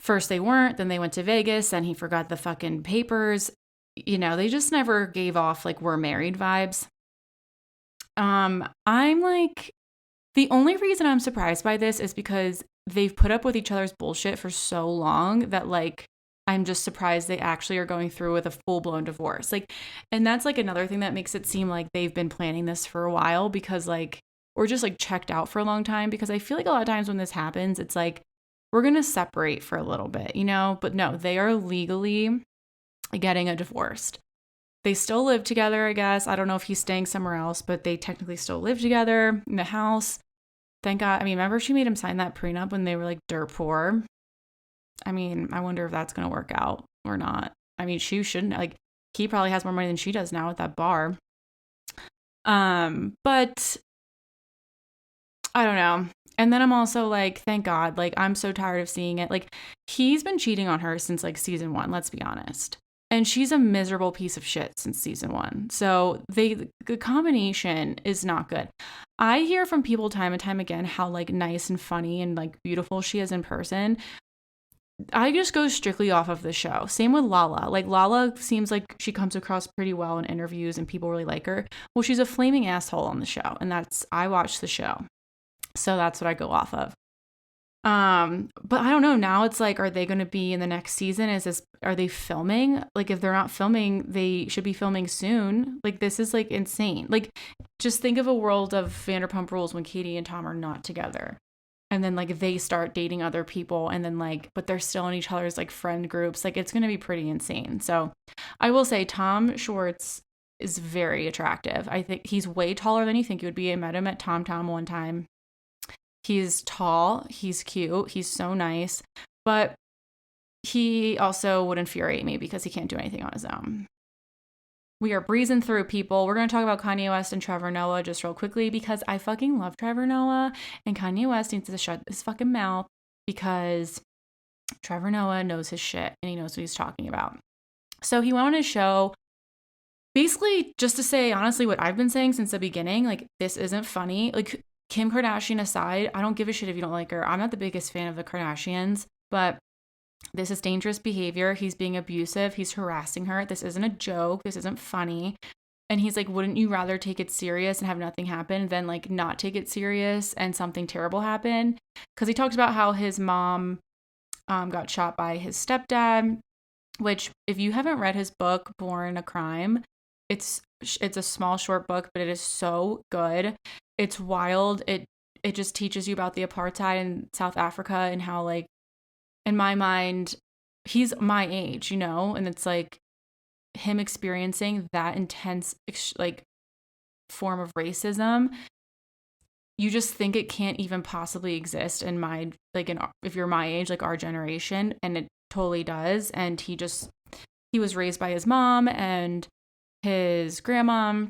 First they weren't, then they went to Vegas, then he forgot the fucking papers. You know, they just never gave off like we're married vibes. I'm like, the only reason I'm surprised by this is because they've put up with each other's bullshit for so long that like I'm just surprised they actually are going through with a full-blown divorce. Like, and that's like another thing that makes it seem like they've been planning this for a while, because like, or just like checked out for a long time, because I feel like a lot of times when this happens, it's like we're going to separate for a little bit, you know? But no, they are legally getting a divorce. They still live together, I guess. I don't know if he's staying somewhere else, but they technically still live together in the house. Thank God. I mean, remember she made him sign that prenup when they were like dirt poor? I mean, I wonder if that's going to work out or not. I mean, she shouldn't, like, he probably has more money than she does now at that bar. But I don't know. And then I'm also like, thank God, like, I'm so tired of seeing it. Like, he's been cheating on her since like season 1, let's be honest. And she's a miserable piece of shit since season 1. So the combination is not good. I hear from people time and time again how like nice and funny and like beautiful she is in person. I just go strictly off of the show. Same with Lala. Like, Lala seems like she comes across pretty well in interviews and people really like her. Well, she's a flaming asshole on the show, and I watch the show. So that's what I go off of. But I don't know. Now it's like, are they going to be in the next season? Are they filming? Like, if they're not filming, they should be filming soon. Like, this is like insane. Like, just think of a world of Vanderpump Rules when Katie and Tom are not together. And then like they start dating other people, and then like, but they're still in each other's like friend groups. Like, it's going to be pretty insane. So I will say Tom Schwartz is very attractive. I think he's way taller than you think he would be. I met him at Tom Tom one time. He's tall, he's cute, he's so nice, but he also would infuriate me because he can't do anything on his own. We are breezing through, people. We're going to talk about Kanye West and Trevor Noah just real quickly, because I fucking love Trevor Noah, and Kanye West needs to shut his fucking mouth, because Trevor Noah knows his shit and he knows what he's talking about. So he went on his show basically just to say, honestly, what I've been saying since the beginning, like, this isn't funny. Like, Kim Kardashian aside, I don't give a shit if you don't like her. I'm not the biggest fan of the Kardashians, but this is dangerous behavior. He's being abusive. He's harassing her. This isn't a joke. This isn't funny. And he's like, wouldn't you rather take it serious and have nothing happen than like not take it serious and something terrible happen? Because he talked about how his mom got shot by his stepdad, which, if you haven't read his book, Born a Crime, it's a small short book, but it is so good. It's wild. It just teaches you about the apartheid in South Africa and how, like, in my mind, he's my age, you know, and it's like him experiencing that intense like form of racism. You just think it can't even possibly exist in my, like, if you're my age, like our generation, and it totally does. And he was raised by his mom and his grandma,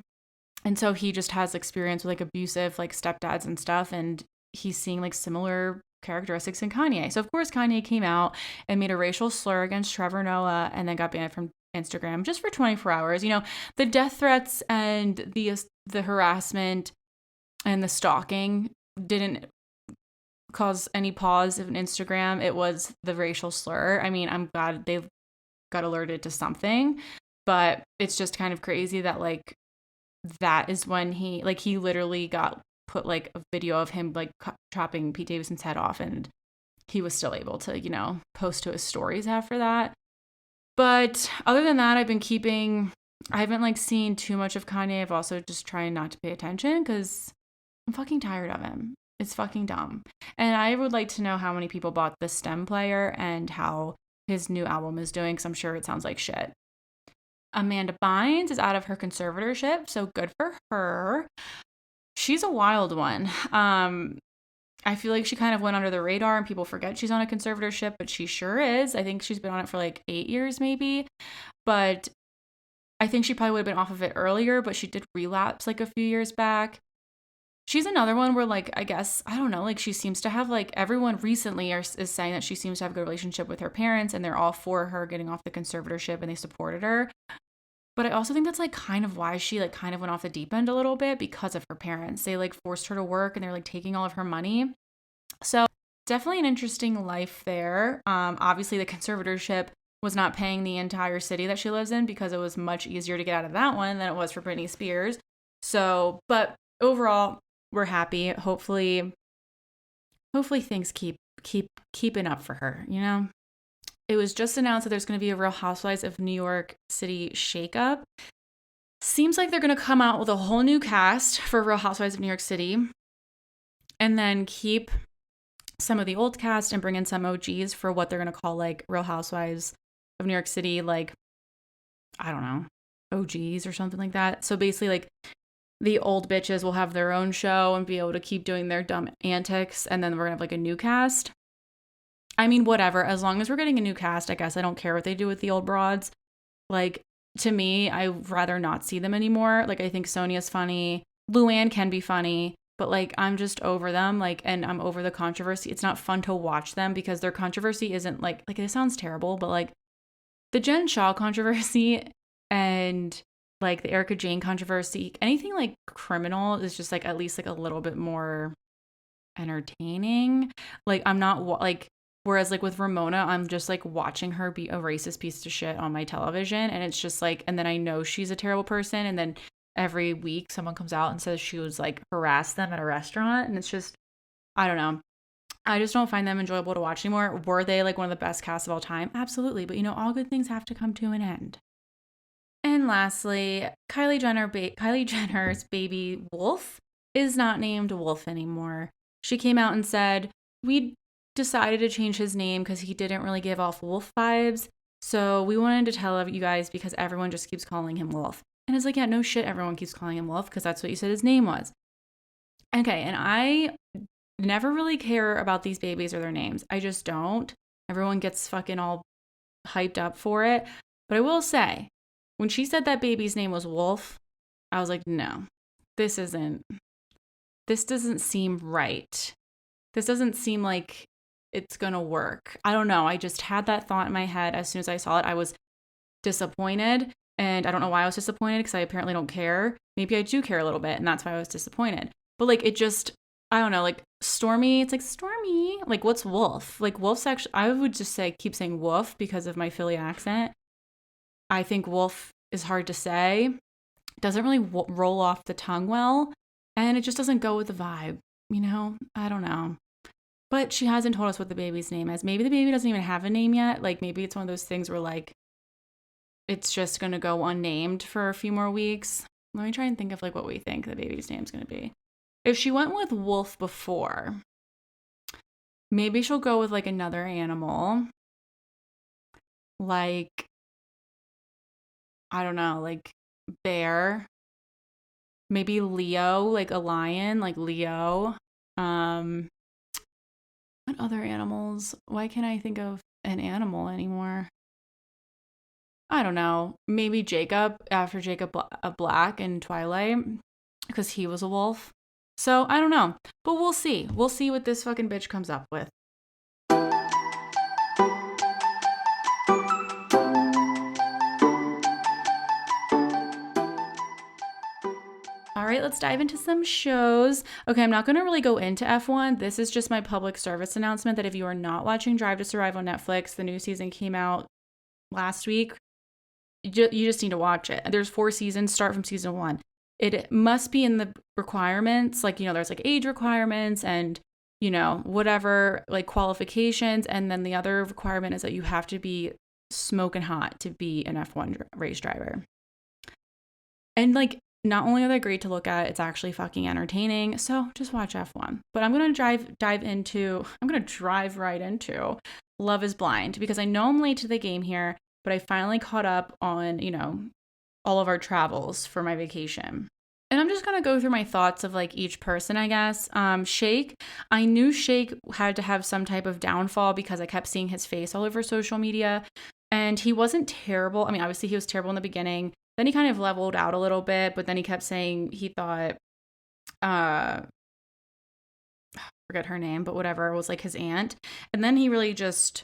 and so he just has experience with like abusive like stepdads and stuff, and he's seeing like similar characteristics in Kanye. So of course Kanye came out and made a racial slur against Trevor Noah, and then got banned from Instagram just for 24 hours. You know, the death threats and the harassment and the stalking didn't cause any pause of Instagram. It was the racial slur. I mean, I'm glad they got alerted to something, but it's just kind of crazy that like that is when he literally got put like a video of him like chopping Pete Davidson's head off, and he was still able to, you know, post to his stories after that. But other than that, I haven't like seen too much of Kanye. I've also just trying not to pay attention because I'm fucking tired of him. It's fucking dumb. And I would like to know how many people bought the STEM player and how his new album is doing, because I'm sure it sounds like shit. Amanda Bynes is out of her conservatorship, so good for her. She's a wild one. I feel like she kind of went under the radar and people forget she's on a conservatorship, but she sure is. I think she's been on it for like 8 years maybe. But I think she probably would have been off of it earlier, but she did relapse like a few years back. She's another one where, like, I guess, I don't know, like, she seems to have, like, everyone recently is saying that she seems to have a good relationship with her parents, and they're all for her getting off the conservatorship, and they supported her. But I also think that's, like, kind of why she, like, kind of went off the deep end a little bit, because of her parents. They, like, forced her to work, and they're, like, taking all of her money. So definitely an interesting life there. Obviously the conservatorship was not paying the entire city that she lives in because it was much easier to get out of that one than it was for Britney Spears. So, but overall, we're happy. Hopefully things keep keeping up for her, you know? It was just announced that there's going to be a Real Housewives of New York City shakeup. Seems like they're going to come out with a whole new cast for Real Housewives of New York City and then keep some of the old cast and bring in some OGs for what they're going to call like Real Housewives of New York City, like, I don't know, OGs or something like that. So basically, like, the old bitches will have their own show and be able to keep doing their dumb antics, and then we're going to have like a new cast. I mean, whatever. As long as we're getting a new cast, I guess I don't care what they do with the old broads. Like, to me, I'd rather not see them anymore. Like, I think Sonya's funny. Luann can be funny. But, like, I'm just over them, like, and I'm over the controversy. It's not fun to watch them because their controversy isn't, like, it sounds terrible, but, like, the Jen Shah controversy and, like, the Erica Jane controversy, anything, like, criminal is just, like, at least, like, a little bit more entertaining. Like, I'm not, like, whereas, like, with Ramona, I'm just, like, watching her be a racist piece of shit on my television, and it's just, like, and then I know she's a terrible person, and then every week someone comes out and says she was like harassed them at a restaurant, and it's just, I don't know. I just don't find them enjoyable to watch anymore. Were they like one of the best casts of all time? Absolutely. But you know, all good things have to come to an end. And lastly, Kylie Jenner's baby Wolf is not named Wolf anymore. She came out and said, we decided to change his name because he didn't really give off wolf vibes. So we wanted to tell you guys because everyone just keeps calling him Wolf. And it's like, yeah, no shit, everyone keeps calling him Wolf because that's what you said his name was. Okay, and I never really care about these babies or their names. I just don't. Everyone gets fucking all hyped up for it. But I will say, when she said that baby's name was Wolf, I was like, no, this doesn't seem right. This doesn't seem like it's gonna work. I don't know. I just had that thought in my head as soon as I saw it. I was disappointed. And I don't know why I was disappointed because I apparently don't care. Maybe I do care a little bit, and that's why I was disappointed. But, like, it just, I don't know, like, Stormy, it's like, Stormy, like, what's Wolf? Like, Wolf's actually, I would just say, keep saying Wolf because of my Philly accent. I think Wolf is hard to say. It doesn't really roll off the tongue well, and it just doesn't go with the vibe, you know? I don't know. But she hasn't told us what the baby's name is. Maybe the baby doesn't even have a name yet. Like, maybe it's one of those things where, like, it's just going to go unnamed for a few more weeks. Let me try and think of like what we think the baby's name's going to be. If she went with Wolf before, maybe she'll go with like another animal. Like, I don't know, like bear. Maybe Leo, like a lion, like Leo. What other animals? Why can't I think of an animal anymore? I don't know, maybe Jacob after Jacob Black in Twilight because he was a wolf. So I don't know, but we'll see. We'll see what this fucking bitch comes up with. All right, let's dive into some shows. Okay, I'm not going to really go into F1. This is just my public service announcement that if you are not watching Drive to Survive on Netflix, the new season came out last week. You just need to watch it. There's 4 seasons, start from season 1. It must be in the requirements, like, you know, there's like age requirements and, you know, whatever, like qualifications. And then the other requirement is that you have to be smoking hot to be an F1 race driver. And like, not only are they great to look at, it's actually fucking entertaining. So just watch F1. But I'm going to drive right into Love is Blind because I know I'm late to the game here. But I finally caught up on, you know, all of our travels for my vacation. And I'm just going to go through my thoughts of like each person, I guess. Shake, I knew Shake had to have some type of downfall because I kept seeing his face all over social media. And he wasn't terrible. I mean, obviously he was terrible in the beginning. Then he kind of leveled out a little bit, but then he kept saying he thought, forget her name, but whatever, it was like his aunt. And then he really just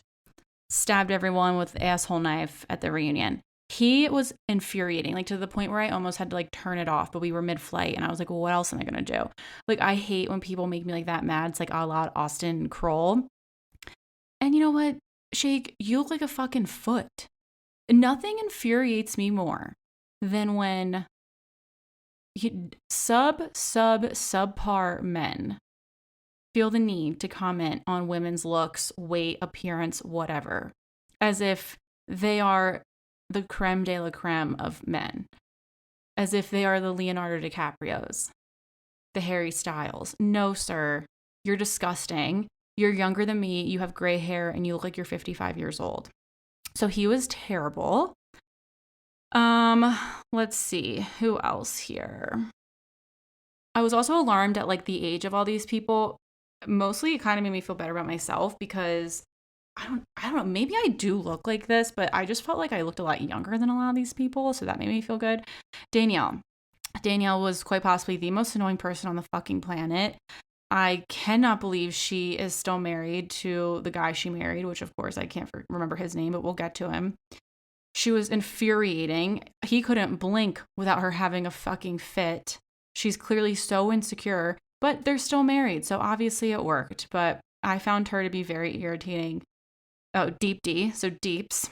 stabbed everyone with the asshole knife at the reunion. He was infuriating, like to the point where I almost had to like turn it off, but we were mid-flight and I was like, well, what else am I going to do? Like, I hate when people make me like that mad. It's like a la Austen Kroll. And you know what, Shake, you look like a fucking foot. Nothing infuriates me more than when subpar men feel the need to comment on women's looks, weight, appearance, whatever, as if they are the creme de la creme of men, as if they are the Leonardo DiCaprios, the Harry Styles. No, sir, you're disgusting. You're younger than me. You have gray hair and you look like you're 55 years old. So he was terrible. Let's see, who else here? I was also alarmed at like the age of all these people. Mostly it kind of made me feel better about myself because I don't know, maybe I do look like this, but I just felt like I looked a lot younger than a lot of these people, so that made me feel good. Danielle was quite possibly the most annoying person on the fucking planet. I cannot believe she is still married to the guy she married, which of course I can't remember his name, but we'll get to him. She was infuriating. He couldn't blink without her having a fucking fit. She's clearly so insecure, but they're still married, so obviously it worked. But I found her to be very irritating. Oh, Deep D, so Deeps.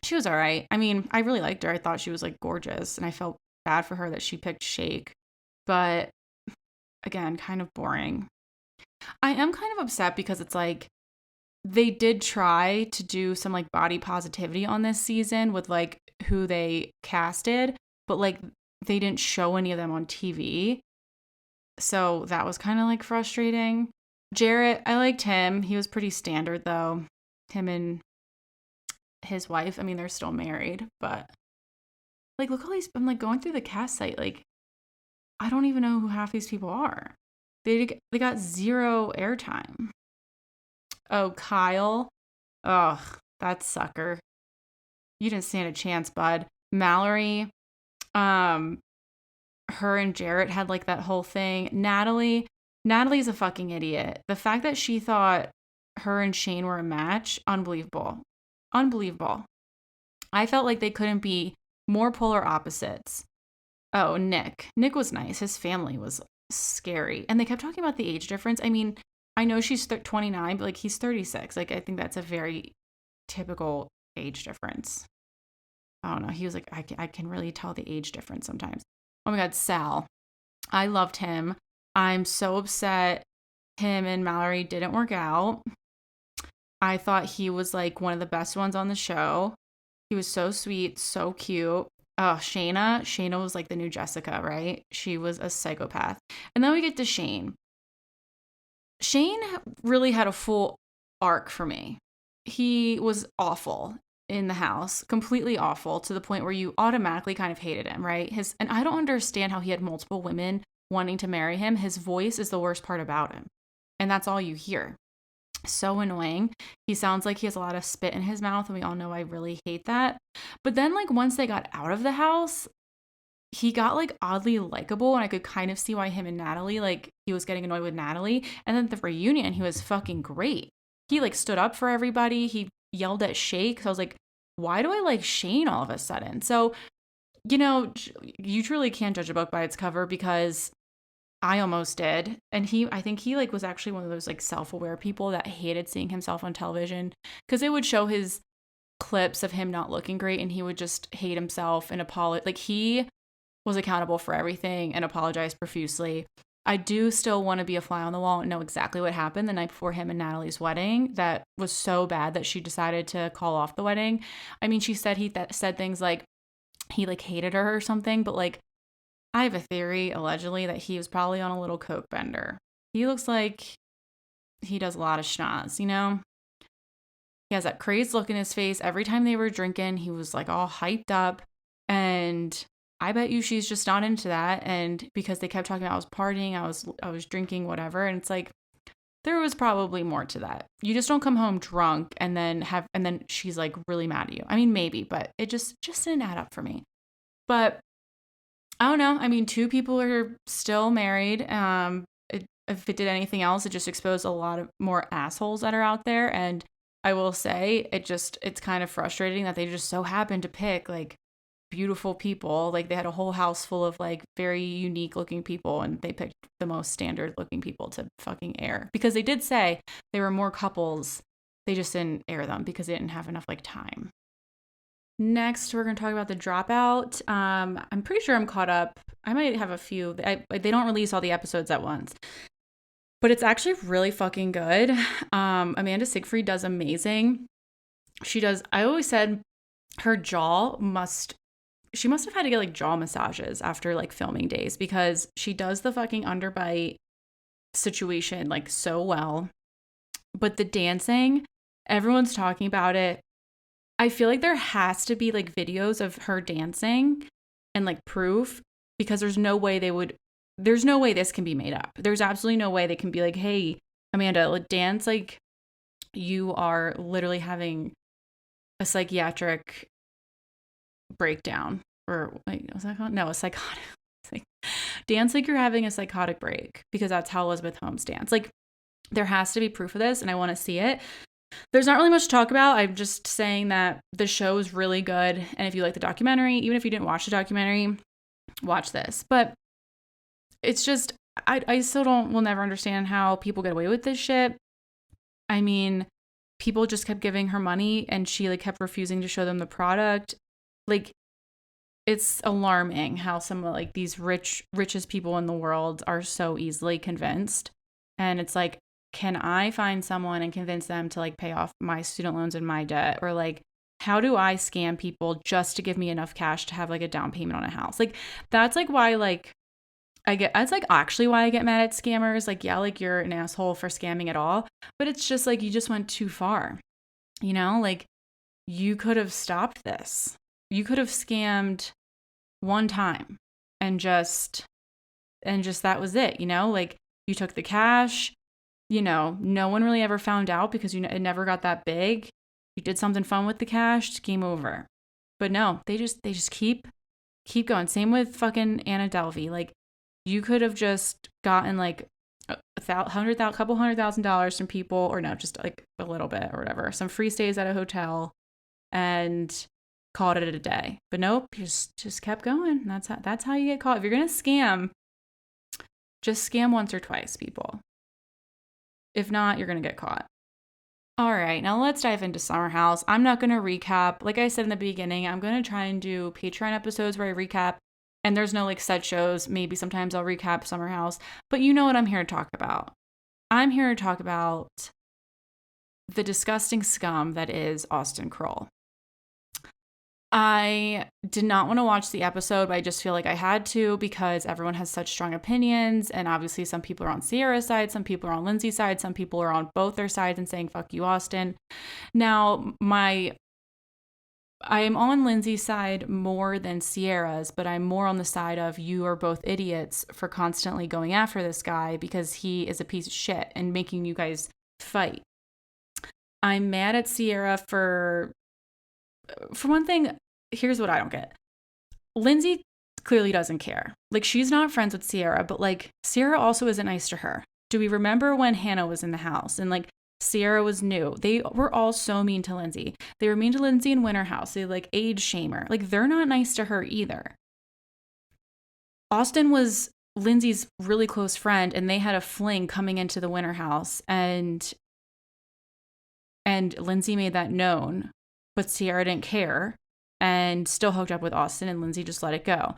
She was all right. I mean, I really liked her. I thought she was like gorgeous, and I felt bad for her that she picked Shake. But again, kind of boring. I am kind of upset because it's like they did try to do some like body positivity on this season with like who they casted, but like they didn't show any of them on TV. So that was kind of like frustrating. Jarrett, I liked him. He was pretty standard though. Him and his wife. I mean, they're still married, but like look all these, I'm like going through the cast site, like I don't even know who half these people are. They got zero airtime. Oh, Kyle. Ugh, that sucker. You didn't stand a chance, bud. Mallory. Her and Jarrett had like that whole thing. Natalie's a fucking idiot. The fact that she thought her and Shane were a match, unbelievable. I felt like they couldn't be more polar opposites. Oh, Nick was nice. His family was scary. And they kept talking about the age difference. I mean, I know she's 29, but like he's 36. Like I think that's a very typical age difference. I don't know. He was like, I can really tell the age difference sometimes. Oh my God, Sal. I loved him. I'm so upset him and Mallory didn't work out. I thought he was like one of the best ones on the show. He was so sweet, so cute. Oh, Shayna was like the new Jessica, right? She was a psychopath. And then we get to Shane. Shane really had a full arc for me. He was awful in the house, completely awful, to the point where you automatically kind of hated him, right? And I don't understand how he had multiple women wanting to marry him. His voice is the worst part about him. And that's all you hear. So annoying. He sounds like he has a lot of spit in his mouth, and we all know I really hate that. But then like once they got out of the house, he got like oddly likable, and I could kind of see why him and Natalie, like he was getting annoyed with Natalie. And then at the reunion, he was fucking great. He like stood up for everybody. He yelled at Shake. So I was like, why do I like Shane all of a sudden? So, you know, you truly can't judge a book by its cover, because I almost did. And I think he like was actually one of those like self-aware people that hated seeing himself on television, because it would show his clips of him not looking great and he would just hate himself and apologize. Like he was accountable for everything and apologized profusely. I do still want to be a fly on the wall and know exactly what happened the night before him and Natalie's wedding. That was so bad that she decided to call off the wedding. I mean, she said he said things like he like hated her or something, but like I have a theory, allegedly, that he was probably on a little coke bender. He looks like he does a lot of schnoz, you know? He has that crazed look in his face. Every time they were drinking, he was like all hyped up. And I bet you she's just not into that. And because they kept talking about I was partying, I was drinking, whatever. And it's like, there was probably more to that. You just don't come home drunk and then she's like really mad at you. I mean, maybe, but it just didn't add up for me. But I don't know. I mean, two people are still married. If it did anything else, it just exposed a lot of more assholes that are out there. And I will say it's kind of frustrating that they just so happened to pick like beautiful people. Like they had a whole house full of like very unique looking people, and they picked the most standard looking people to fucking air, because they did say there were more couples. They just didn't air them because they didn't have enough like time. Next, we're going to talk about the Dropout. I'm pretty sure I'm caught up. I might have a few. They don't release all the episodes at once, but it's actually really fucking good. Amanda Seyfried does amazing. She does. I always said her she must have had to get like jaw massages after like filming days, because she does the fucking underbite situation like so well. But the dancing, everyone's talking about it. I feel like there has to be like videos of her dancing and like proof, because there's no way this can be made up. There's absolutely no way they can be like, hey, Amanda, dance like you are literally having a psychiatric breakdown, or wait, what's that called? No, a psychotic. Dance like you're having a psychotic break, because that's how Elizabeth Holmes danced. Like there has to be proof of this, and I want to see it. There's not really much to talk about. I'm just saying that the show is really good. And if you like the documentary, even if you didn't watch the documentary, watch this. But it's just, I still will never understand how people get away with this shit. I mean, people just kept giving her money and she like kept refusing to show them the product. Like, it's alarming how some of like these richest people in the world are so easily convinced. And it's like, can I find someone and convince them to like pay off my student loans and my debt? Or like, how do I scam people just to give me enough cash to have like a down payment on a house? Like, that's like why like that's like actually why I get mad at scammers. Like, yeah, like you're an asshole for scamming at all, but it's just like you just went too far. You know, like you could have stopped this. You could have scammed one time and just that was it, you know? Like you took the cash. You know, no one really ever found out because it never got that big. You did something fun with the cash, game over. But no, they just keep going. Same with fucking Anna Delvey. Like, you could have just gotten like couple $100,000 from people, or no, just like a little bit or whatever, some free stays at a hotel, and called it a day. But nope, you just kept going. That's how you get caught. If you're gonna scam, just scam once or twice, people. If not, you're going to get caught. All right, now let's dive into Summer House. I'm not going to recap. Like I said in the beginning, I'm going to try and do Patreon episodes where I recap, and there's no like set shows. Maybe sometimes I'll recap Summer House, but you know what I'm here to talk about. I'm here to talk about the disgusting scum that is Austen Kroll. I did not want to watch the episode, but I just feel like I had to, because everyone has such strong opinions. And obviously some people are on Sierra's side, some people are on Lindsay's side, some people are on both their sides and saying, fuck you, Austen. Now, I am on Lindsay's side more than Sierra's, but I'm more on the side of you are both idiots for constantly going after this guy because he is a piece of shit and making you guys fight. I'm mad at Sierra for one thing. Here's what I don't get. Lindsay clearly doesn't care. Like, she's not friends with Sierra, but like Sierra also isn't nice to her. Do we remember when Hannah was in the house and like Sierra was new? They were all so mean to Lindsay. They were mean to Lindsay in Winter House. They like age shame her. Like, they're not nice to her either. Austen was Lindsay's really close friend, and they had a fling coming into the Winter House, and Lindsay made that known. But Sierra didn't care and still hooked up with Austen, and Lindsay just let it go.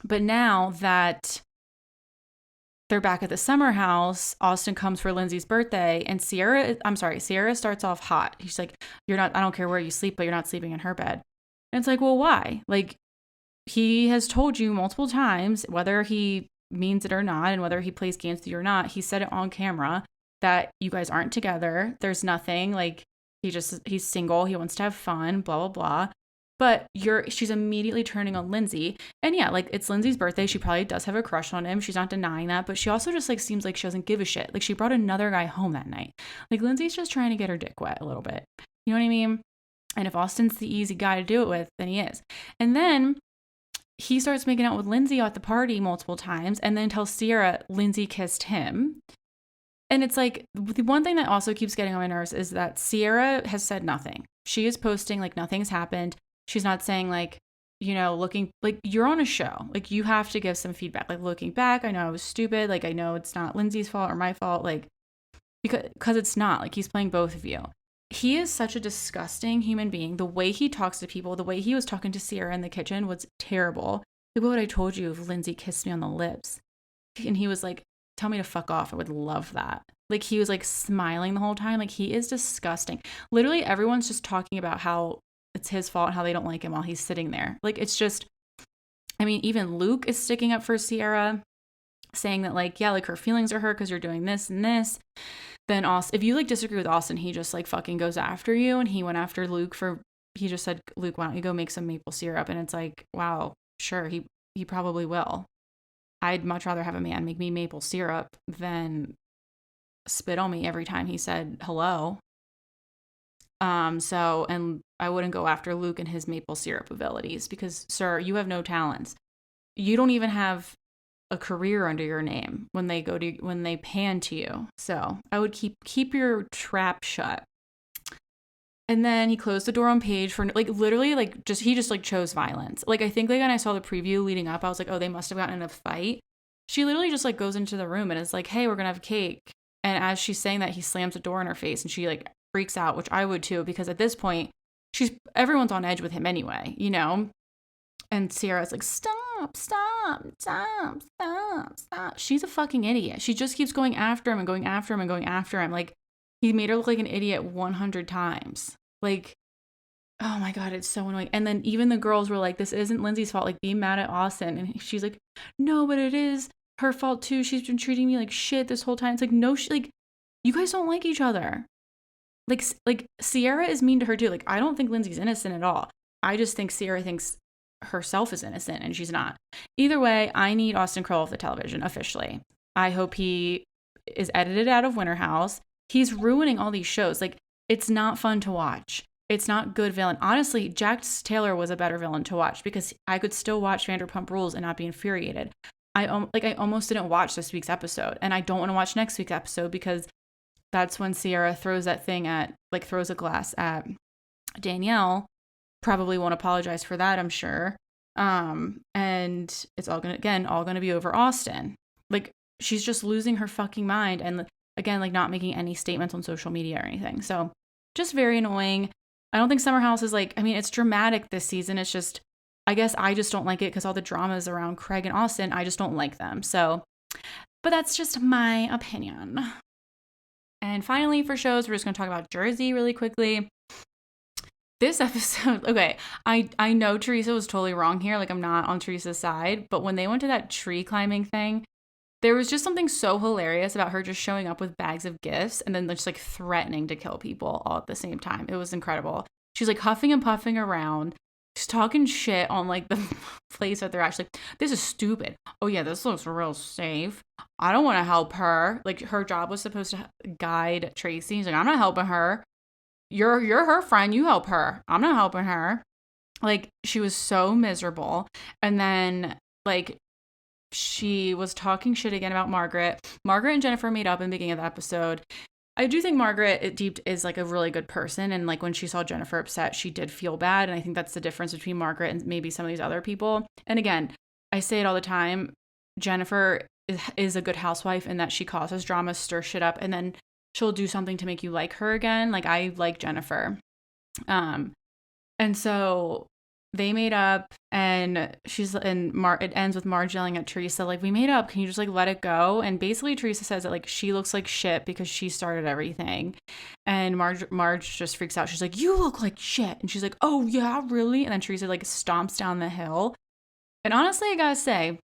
But now that they're back at the Summer House, Austen comes for Lindsay's birthday, and Sierra starts off hot. He's like, I don't care where you sleep, but you're not sleeping in her bed. And it's like, well, why? Like, he has told you multiple times, whether he means it or not, and whether he plays games with you or not, he said it on camera that you guys aren't together. There's nothing, like, he's single, he wants to have fun, blah, blah, blah. But she's immediately turning on Lindsay. And yeah, like, it's Lindsay's birthday. She probably does have a crush on him. She's not denying that. But she also just like seems like she doesn't give a shit. Like, she brought another guy home that night. Like, Lindsay's just trying to get her dick wet a little bit. You know what I mean? And if Austen's the easy guy to do it with, then he is. And then he starts making out with Lindsay at the party multiple times, and then tells Sierra Lindsay kissed him. And it's like, the one thing that also keeps getting on my nerves is that Sierra has said nothing. She is posting like nothing's happened. She's not saying like, you know, looking like you're on a show. Like you have to give some feedback. Like looking back, I know I was stupid. Like I know it's not Lindsay's fault or my fault. Like because it's not. Like he's playing both of you. He is such a disgusting human being. The way he talks to people, the way he was talking to Sierra in the kitchen was terrible. Like what would I told you if Lindsay kissed me on the lips? And he was like, tell me to fuck off. I would love that. Like he was like smiling the whole time. Like he is disgusting. Literally everyone's just talking about how it's his fault, how they don't like him while he's sitting there. Like it's just, I mean, even Luke is sticking up for Sierra, saying that like, yeah, like her feelings are hurt because you're doing this and this. Then Austen, if you like disagree with Austen, he just like fucking goes after you. And he went after Luke he just said, Luke, why don't you go make some maple syrup? And it's like, wow, sure, he probably will. I'd much rather have a man make me maple syrup than spit on me every time he said hello. And I wouldn't go after Luke and his maple syrup abilities because, sir, you have no talents. You don't even have a career under your name when they pan to you. So I would keep your trap shut. And then he closed the door on Paige for like literally like he just like chose violence. Like I think like when I saw the preview leading up, I was like, oh, they must have gotten in a fight. She literally just like goes into the room and is like, hey, we're gonna have cake. And as she's saying that, he slams the door in her face and she like freaks out, which I would too, because at this point everyone's on edge with him anyway, you know? And Sierra's like, stop. She's a fucking idiot. She just keeps going after him and going after him and going after him. Like he made her look like an idiot 100 times. Like, oh my God, it's so annoying. And then even the girls were like, this isn't Lindsay's fault. Like, be mad at Austen. And she's like, no, but it is her fault too. She's been treating me like shit this whole time. It's like, no, like, you guys don't like each other. Like Sierra is mean to her too. Like, I don't think Lindsay's innocent at all. I just think Sierra thinks herself is innocent and she's not. Either way, I need Austen Kroll off the television officially. I hope he is edited out of Winter House. He's ruining all these shows. Like, it's not fun to watch. It's not good villain. Honestly, Jax Taylor was a better villain to watch because I could still watch Vanderpump Rules and not be infuriated. I almost didn't watch this week's episode, and I don't want to watch next week's episode because that's when Sierra throws a glass at Danielle. Probably won't apologize for that, I'm sure. And it's all gonna be over Austen. Like, she's just losing her fucking mind, and again, like, not making any statements on social media or anything. So just very annoying. I don't think Summer House is like, I mean, it's dramatic this season. It's just, I guess I just don't like it because all the dramas around Craig and Austen, I just don't like them. So, but that's just my opinion. And finally, for shows, we're just going to talk about Jersey really quickly. This episode, okay, I know Teresa was totally wrong here. Like, I'm not on Teresa's side. But when they went to that tree climbing thing, there was just something so hilarious about her just showing up with bags of gifts and then just like threatening to kill people all at the same time. It was incredible. She's like huffing and puffing around. She's talking shit on like the place that they're actually, this is stupid. Oh yeah, this looks real safe. I don't want to help her. Like, her job was supposed to guide Tracy. He's like, I'm not helping her. You're her friend. You help her. I'm not helping her. Like, she was so miserable. And then like, she was talking shit again about Margaret. Margaret and Jennifer made up in the beginning of the episode. I do think Margaret is like a really good person. And like, when she saw Jennifer upset, she did feel bad. And I think that's the difference between Margaret and maybe some of these other people. And again, I say it all the time. Jennifer is a good housewife in that she causes drama, stir shit up, and then she'll do something to make you like her again. Like, I like Jennifer. And so they made up, and it ends with Marge yelling at Teresa, like, we made up, can you just like let it go? And basically Teresa says that like she looks like shit because she started everything. And Marge just freaks out. She's like, you look like shit. And she's like, oh yeah, really? And then Teresa like stomps down the hill. And honestly, I gotta say,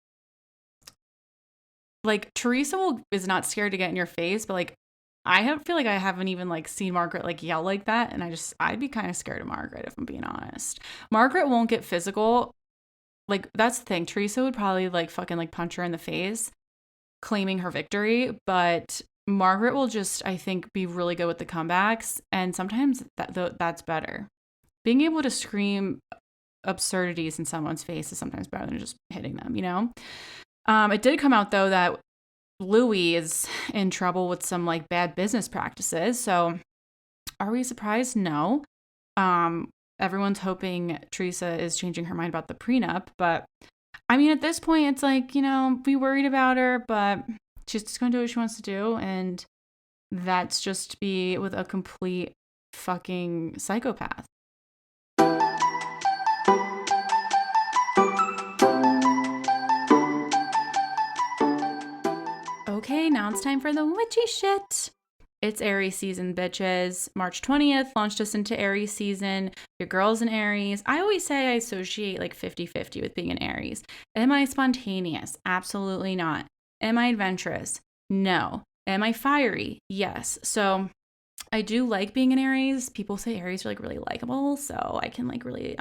like, Teresa is not scared to get in your face, but like, feel like I haven't even like seen Margaret like yell like that. And I'd be kind of scared of Margaret, if I'm being honest. Margaret won't get physical. Like, that's the thing. Teresa would probably like fucking like punch her in the face, claiming her victory. But Margaret will just, I think, be really good with the comebacks. And sometimes that's better. Being able to scream absurdities in someone's face is sometimes better than just hitting them, you know? It did come out though that Louis is in trouble with some like bad business practices. So are we surprised? No. Everyone's hoping Teresa is changing her mind about the prenup, but I mean, at this point, it's like, we worried about her, but she's just going to do what she wants to do. And that's just be with a complete fucking psychopath. Okay, now it's time for the witchy shit. It's Aries season, bitches. March 20th launched us into Aries season. Your girl's an Aries. I always say I associate like 50-50 with being an Aries. Am I spontaneous? Absolutely not. Am I adventurous? No. Am I fiery? Yes. So I do like being an Aries. People say Aries are like really likable, so I can like really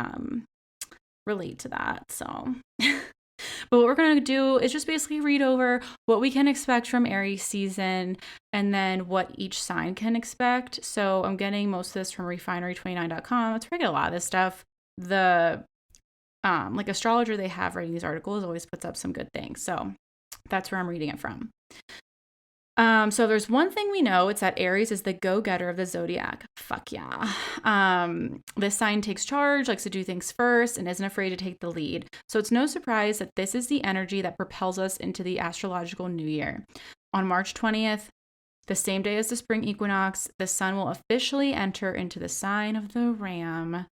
relate to that. So but what we're going to do is just basically read over what we can expect from Aries season and then what each sign can expect. So I'm getting most of this from refinery29.com. That's where I get a lot of this stuff. The like astrologer they have writing these articles always puts up some good things. So that's where I'm reading it from. So there's one thing we know, it's that Aries is the go-getter of the zodiac. Fuck yeah. This sign takes charge, likes to do things first, and isn't afraid to take the lead. So it's no surprise that this is the energy that propels us into the astrological new year. On March 20th, the same day as the spring equinox, the sun will officially enter into the sign of the Ram.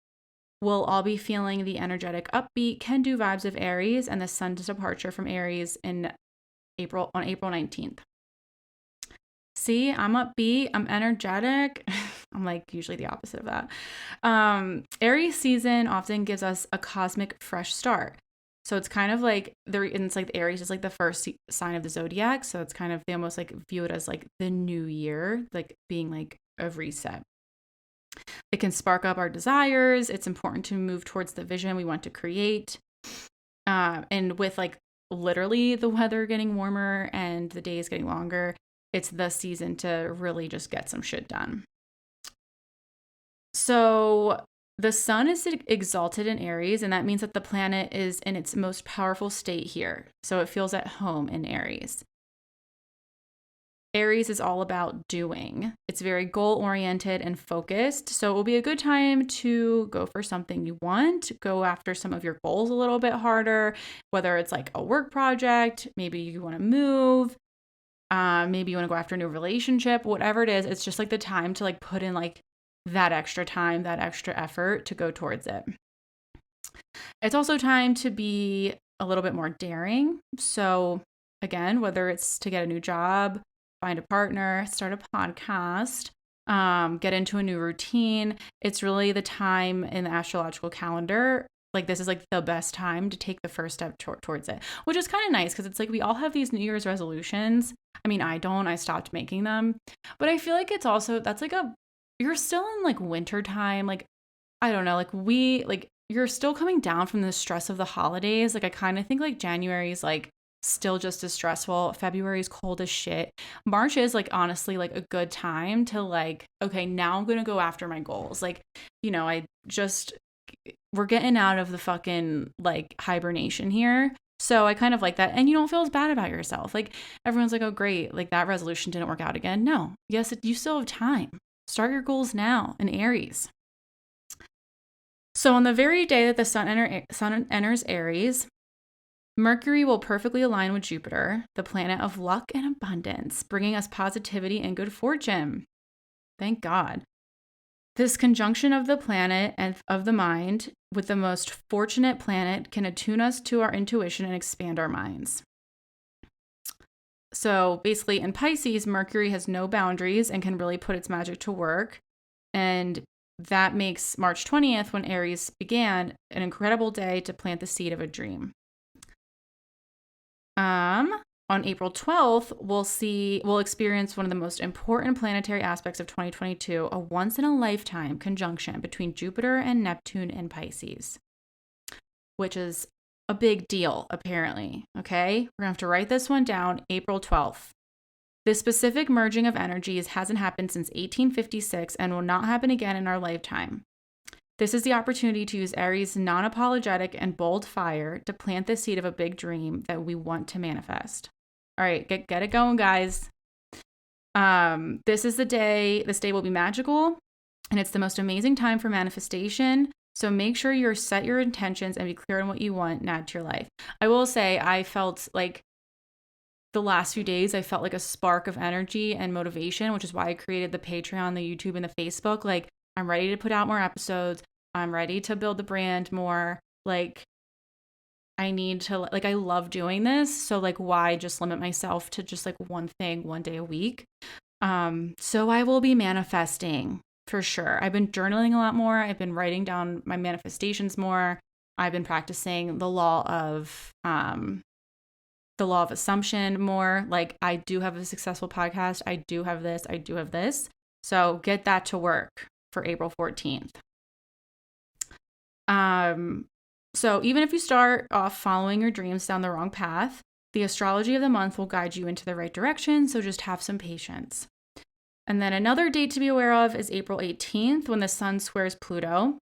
We'll all be feeling the energetic, upbeat, can-do vibes of Aries and the sun's departure from Aries on April 19th. See, I'm upbeat, I'm energetic. I'm like usually the opposite of that. Aries season often gives us a cosmic fresh start. So it's kind of like it's like Aries is like the first sign of the zodiac. So it's kind of, they almost like view it as like the new year, like being like a reset. It can spark up our desires. It's important to move towards the vision we want to create. And with like literally the weather getting warmer and the days getting longer, it's the season to really just get some shit done. So the sun is exalted in Aries, and that means that the planet is in its most powerful state here. So it feels at home in Aries. Aries is all about doing. It's very goal-oriented and focused. So it will be a good time to go for something you want, go after some of your goals a little bit harder, whether it's like a work project, maybe you want to move, maybe you want to go after a new relationship, whatever it is. It's just like the time to like put in like that extra time, that extra effort to go towards it. It's also time to be a little bit more daring. So again, whether it's to get a new job, find a partner, start a podcast, get into a new routine, it's really the time in the astrological calendar. Like this is like the best time to take the first step towards it, which is kind of nice because it's like we all have these New Year's resolutions. I mean, I stopped making them, but I feel like it's also, that's like you're still in like winter time. Like, I don't know, like you're still coming down from the stress of the holidays. Like I kind of think like January is like still just as stressful. February is cold as shit. March is like honestly like a good time to like, okay, now I'm going to go after my goals. Like, we're getting out of the fucking like hibernation here. So I kind of like that. And you don't feel as bad about yourself. Like everyone's like, oh great, like that resolution didn't work out again. No, yes, you still have time. Start your goals now in Aries. So on the very day that the sun enters Aries, Mercury will perfectly align with Jupiter, the planet of luck and abundance, bringing us positivity and good fortune. Thank God. This conjunction of the planet and of the mind with the most fortunate planet can attune us to our intuition and expand our minds. So basically in Pisces, Mercury has no boundaries and can really put its magic to work. And that makes March 20th, when Aries began, an incredible day to plant the seed of a dream. On April 12th, we'll experience one of the most important planetary aspects of 2022, a once-in-a-lifetime conjunction between Jupiter and Neptune in Pisces, which is a big deal, apparently, okay? We're going to have to write this one down, April 12th. This specific merging of energies hasn't happened since 1856 and will not happen again in our lifetime. This is the opportunity to use Aries' non-apologetic and bold fire to plant the seed of a big dream that we want to manifest. All right, get it going, guys. This day will be magical, and it's the most amazing time for manifestation. So make sure you set your intentions and be clear on what you want and add to your life. I will say I felt like the last few days, I felt like a spark of energy and motivation, which is why I created the Patreon, the YouTube, and the Facebook. Like, I'm ready to put out more episodes. I'm ready to build the brand more. Like, I need to, like, I love doing this. So, like, why just limit myself to just like one thing, one day a week? So I will be manifesting for sure. I've been journaling a lot more. I've been writing down my manifestations more. I've been practicing the law of assumption more. Like, I do have a successful podcast. I do have this. I do have this. So get that to work for April 14th. So even if you start off following your dreams down the wrong path, the astrology of the month will guide you into the right direction. So just have some patience. And then another date to be aware of is April 18th, when the sun squares Pluto.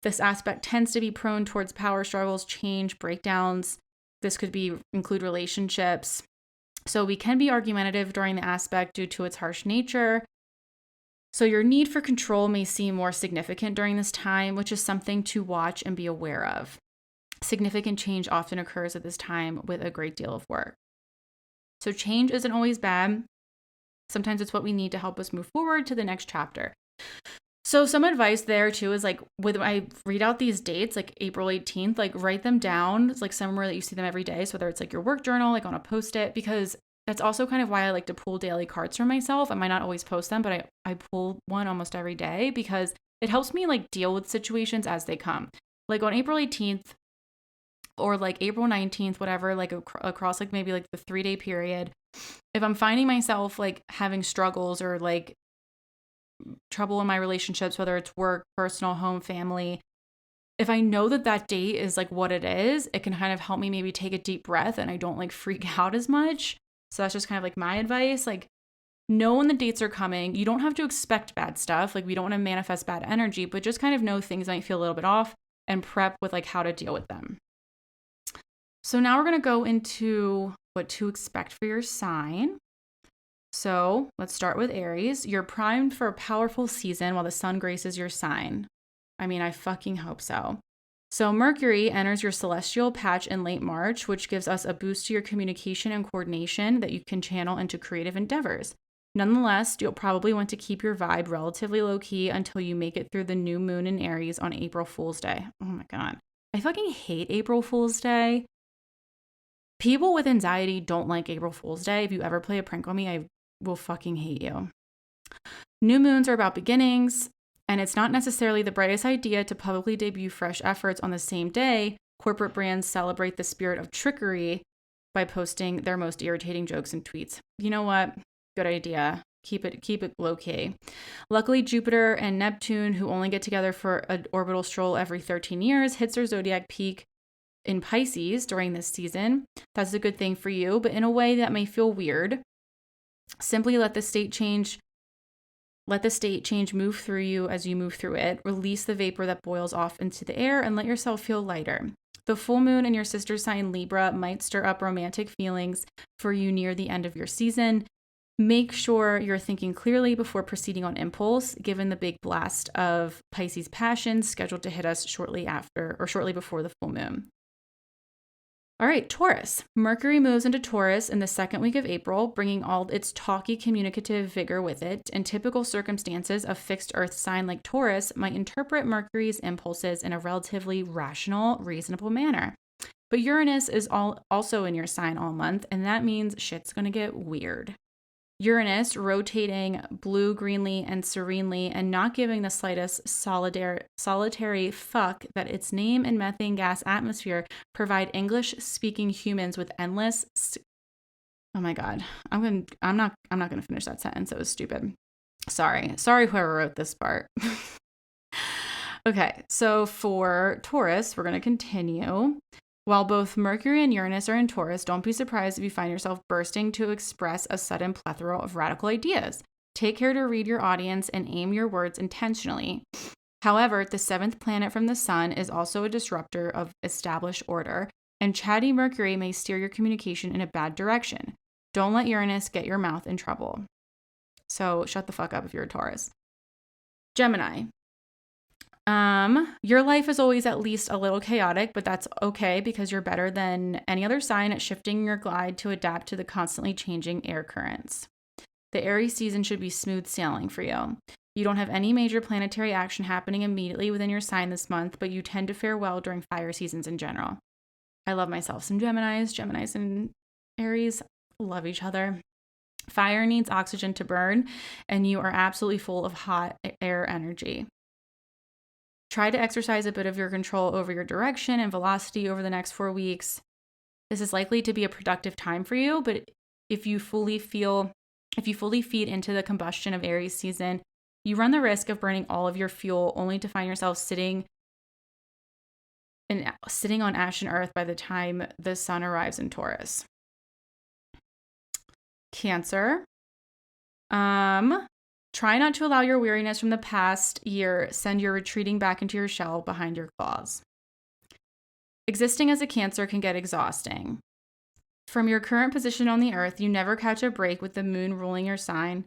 This aspect tends to be prone towards power struggles, change, breakdowns. This could include relationships. So we can be argumentative during the aspect due to its harsh nature. So your need for control may seem more significant during this time, which is something to watch and be aware of. Significant change often occurs at this time with a great deal of work. So change isn't always bad. Sometimes it's what we need to help us move forward to the next chapter. So some advice there too is like, when I read out these dates, like April 18th, like write them down. It's like somewhere that you see them every day. So whether it's like your work journal, like on a Post-it, because that's also kind of why I like to pull daily cards for myself. I might not always post them, but I pull one almost every day because it helps me like deal with situations as they come. Like on April 18th or like April 19th, whatever, like across like maybe like the 3-day period, if I'm finding myself like having struggles or like trouble in my relationships, whether it's work, personal, home, family, if I know that date is like what it is, it can kind of help me maybe take a deep breath and I don't like freak out as much. So that's just kind of like my advice. Like, know when the dates are coming. You don't have to expect bad stuff. Like, we don't want to manifest bad energy, but just kind of know things might feel a little bit off and prep with like how to deal with them. So now we're going to go into what to expect for your sign. So let's start with Aries. You're primed for a powerful season while the sun graces your sign. I mean, I fucking hope so. So Mercury enters your celestial patch in late March, which gives us a boost to your communication and coordination that you can channel into creative endeavors. Nonetheless, you'll probably want to keep your vibe relatively low-key until you make it through the new moon in Aries on April Fool's Day. Oh my God. I fucking hate April Fool's Day. People with anxiety don't like April Fool's Day. If you ever play a prank on me, I will fucking hate you. New moons are about beginnings, and it's not necessarily the brightest idea to publicly debut fresh efforts on the same day. Corporate brands celebrate the spirit of trickery by posting their most irritating jokes and tweets. You know what? Good idea. Keep it low key. Luckily, Jupiter and Neptune, who only get together for an orbital stroll every 13 years, hits their zodiac peak in Pisces during this season. That's a good thing for you, but in a way that may feel weird. Simply let the state change move through you as you move through it. Release the vapor that boils off into the air and let yourself feel lighter. The full moon in your sister sign Libra might stir up romantic feelings for you near the end of your season. Make sure you're thinking clearly before proceeding on impulse, given the big blast of Pisces passion scheduled to hit us shortly before the full moon. All right, Taurus. Mercury moves into Taurus in the second week of April, bringing all its talky, communicative vigor with it. In typical circumstances, a fixed earth sign like Taurus might interpret Mercury's impulses in a relatively rational, reasonable manner. But Uranus is also in your sign all month, and that means shit's going to get weird. Uranus rotating blue, greenly, and serenely and not giving the slightest solitary fuck that its name and methane gas atmosphere provide English-speaking humans with endless... Oh my God. I'm not going to finish that sentence. It was stupid. Sorry whoever wrote this part. Okay, so for Taurus, we're going to continue. While both Mercury and Uranus are in Taurus, don't be surprised if you find yourself bursting to express a sudden plethora of radical ideas. Take care to read your audience and aim your words intentionally. However, the seventh planet from the sun is also a disruptor of established order, and chatty Mercury may steer your communication in a bad direction. Don't let Uranus get your mouth in trouble. So shut the fuck up if you're a Taurus. Gemini. Your life is always at least a little chaotic, but that's okay because you're better than any other sign at shifting your glide to adapt to the constantly changing air currents. The Aries season should be smooth sailing for you. You don't have any major planetary action happening immediately within your sign this month, but you tend to fare well during fire seasons in general. I love myself some Geminis. Geminis and Aries love each other. Fire needs oxygen to burn, and you are absolutely full of hot air energy. Try to exercise a bit of your control over your direction and velocity over the next 4 weeks. This is likely to be a productive time for you, but if you fully feed into the combustion of Aries season, you run the risk of burning all of your fuel only to find yourself sitting on ashen earth by the time the sun arrives in Taurus. Cancer. Try not to allow your weariness from the past year send you retreating back into your shell behind your claws. Existing as a Cancer can get exhausting. From your current position on the earth, you never catch a break with the moon ruling your sign,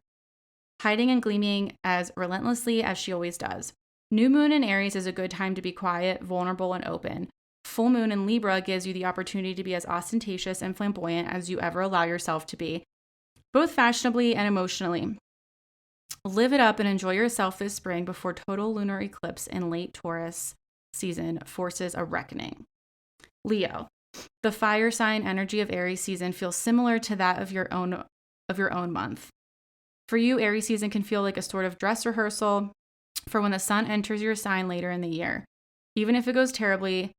hiding and gleaming as relentlessly as she always does. New moon in Aries is a good time to be quiet, vulnerable, and open. Full moon in Libra gives you the opportunity to be as ostentatious and flamboyant as you ever allow yourself to be, both fashionably and emotionally. Live it up and enjoy yourself this spring before total lunar eclipse in late Taurus season forces a reckoning. Leo. The fire sign energy of Aries season feels similar to that of your own month. For you, Aries season can feel like a sort of dress rehearsal for when the sun enters your sign later in the year. Even if it goes terribly,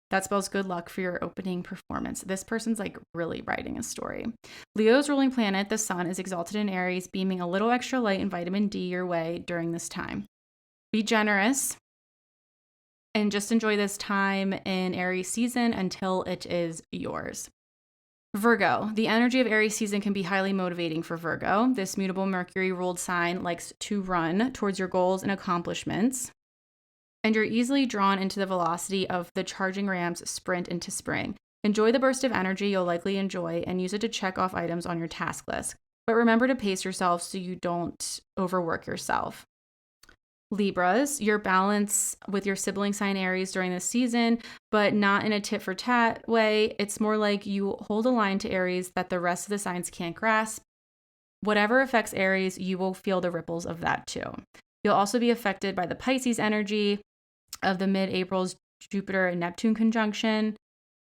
that spells good luck for your opening performance. This person's like really writing a story. Leo's ruling planet, the sun, is exalted in Aries, beaming a little extra light and vitamin D your way during this time. Be generous and just enjoy this time in Aries season until it is yours. Virgo. The energy of Aries season can be highly motivating for Virgo. This mutable Mercury-ruled sign likes to run towards your goals and accomplishments, and you're easily drawn into the velocity of the charging ram's sprint into spring. Enjoy the burst of energy you'll likely enjoy and use it to check off items on your task list. But remember to pace yourself so you don't overwork yourself. Libras, your balance with your sibling sign Aries during this season, but not in a tit for tat way. It's more like you hold a line to Aries that the rest of the signs can't grasp. Whatever affects Aries, you will feel the ripples of that too. You'll also be affected by the Pisces energy of the mid-April's Jupiter and Neptune conjunction,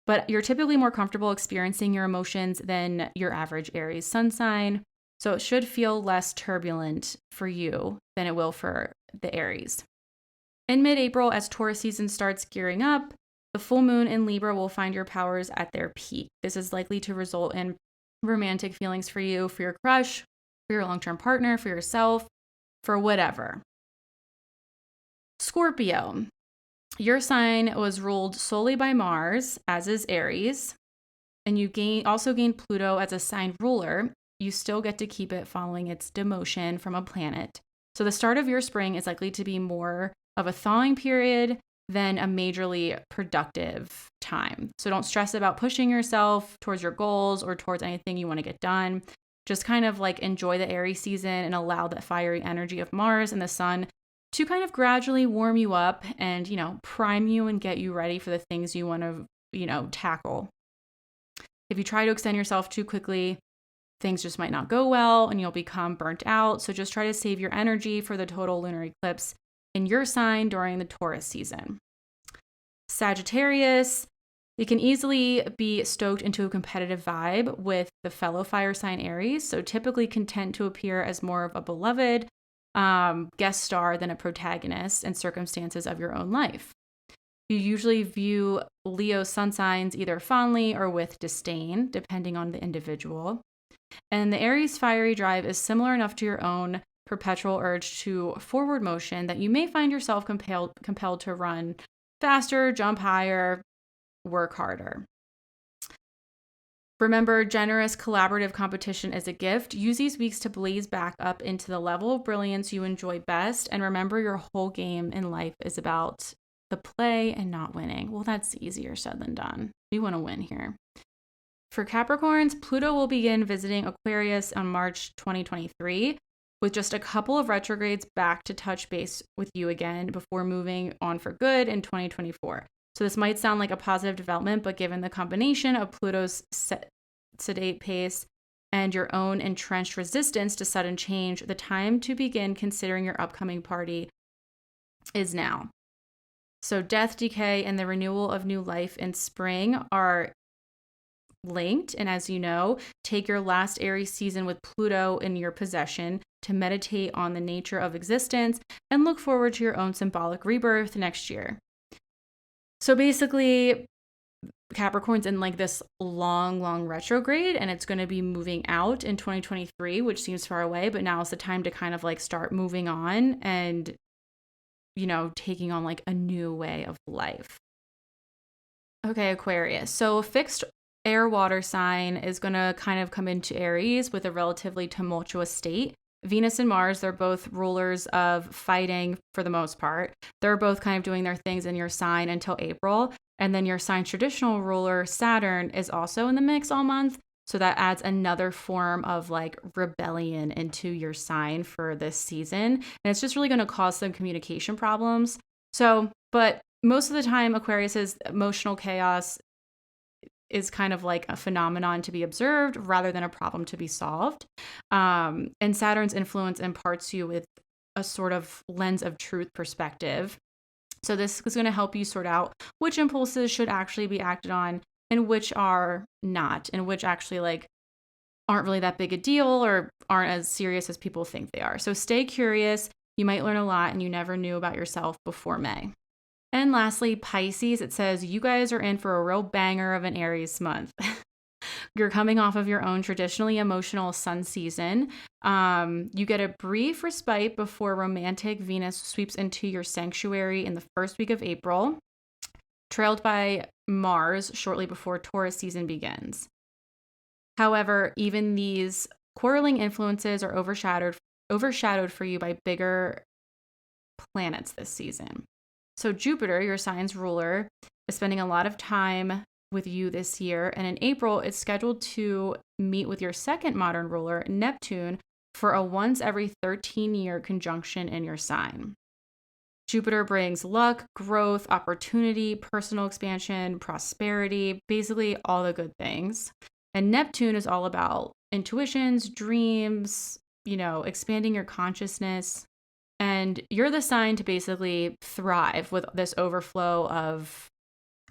but you're typically more comfortable experiencing your emotions than your average Aries sun sign, so it should feel less turbulent for you than it will for the Aries. In mid-April, as Taurus season starts gearing up, the full moon in Libra will find your powers at their peak. This is likely to result in romantic feelings for you, for your crush, for your long-term partner, for yourself, for whatever. Scorpio. Your sign was ruled solely by Mars, as is Aries, and you also gain Pluto as a sign ruler. You still get to keep it following its demotion from a planet. So the start of your spring is likely to be more of a thawing period than a majorly productive time. So don't stress about pushing yourself towards your goals or towards anything you want to get done. Just kind of like enjoy the Aries season and allow that fiery energy of Mars and the sun to kind of gradually warm you up and, prime you and get you ready for the things you want to, tackle. If you try to extend yourself too quickly, things just might not go well and you'll become burnt out. So just try to save your energy for the total lunar eclipse in your sign during the Taurus season. Sagittarius, you can easily be stoked into a competitive vibe with the fellow fire sign Aries. So typically content to appear as more of a beloved guest star than a protagonist in circumstances of your own life. You usually view Leo sun signs either fondly or with disdain, depending on the individual. And the Aries fiery drive is similar enough to your own perpetual urge to forward motion that you may find yourself compelled to run faster, jump higher, work harder. Remember, generous collaborative competition is a gift. Use these weeks to blaze back up into the level of brilliance you enjoy best. And remember, your whole game in life is about the play and not winning. Well, that's easier said than done. We want to win here. For Capricorns, Pluto will begin visiting Aquarius on March 2023, with just a couple of retrogrades back to touch base with you again before moving on for good in 2024. So this might sound like a positive development, but given the combination of Pluto's sedate pace and your own entrenched resistance to sudden change, the time to begin considering your upcoming party is now. So death, decay, and the renewal of new life in spring are linked. And as you know, take your last Aries season with Pluto in your possession to meditate on the nature of existence and look forward to your own symbolic rebirth next year. So basically, Capricorn's in like this long retrograde, and it's going to be moving out in 2023, which seems far away, but now is the time to kind of like start moving on and, you know, taking on like a new way of life. Okay, Aquarius. So a fixed air water sign is going to kind of come into Aries with a relatively tumultuous state. Venus and Mars, they're both rulers of fighting for the most part. They're both kind of doing their things in your sign until April. And then your sign's traditional ruler, Saturn, is also in the mix all month. So that adds another form of like rebellion into your sign for this season. And it's just really going to cause some communication problems. So, but most of the time, Aquarius's emotional chaos is kind of like a phenomenon to be observed rather than a problem to be solved. And Saturn's influence imparts you with a sort of lens of truth perspective. So this is going to help you sort out which impulses should actually be acted on and which are not, and which actually like aren't really that big a deal or aren't as serious as people think they are. So stay curious. You might learn a lot and you never knew about yourself before May. And lastly, Pisces, it says you guys are in for a real banger of an Aries month. You're coming off of your own traditionally emotional sun season. You get a brief respite before romantic Venus sweeps into your sanctuary in the first week of April, trailed by Mars shortly before Taurus season begins. However, even these quarreling influences are overshadowed for you by bigger planets this season. So Jupiter, your sign's ruler, is spending a lot of time with you this year. And in April, it's scheduled to meet with your second modern ruler, Neptune, for a once every 13-year conjunction in your sign. Jupiter brings luck, growth, opportunity, personal expansion, prosperity, basically all the good things. And Neptune is all about intuitions, dreams, expanding your consciousness. And you're the sign to basically thrive with this overflow of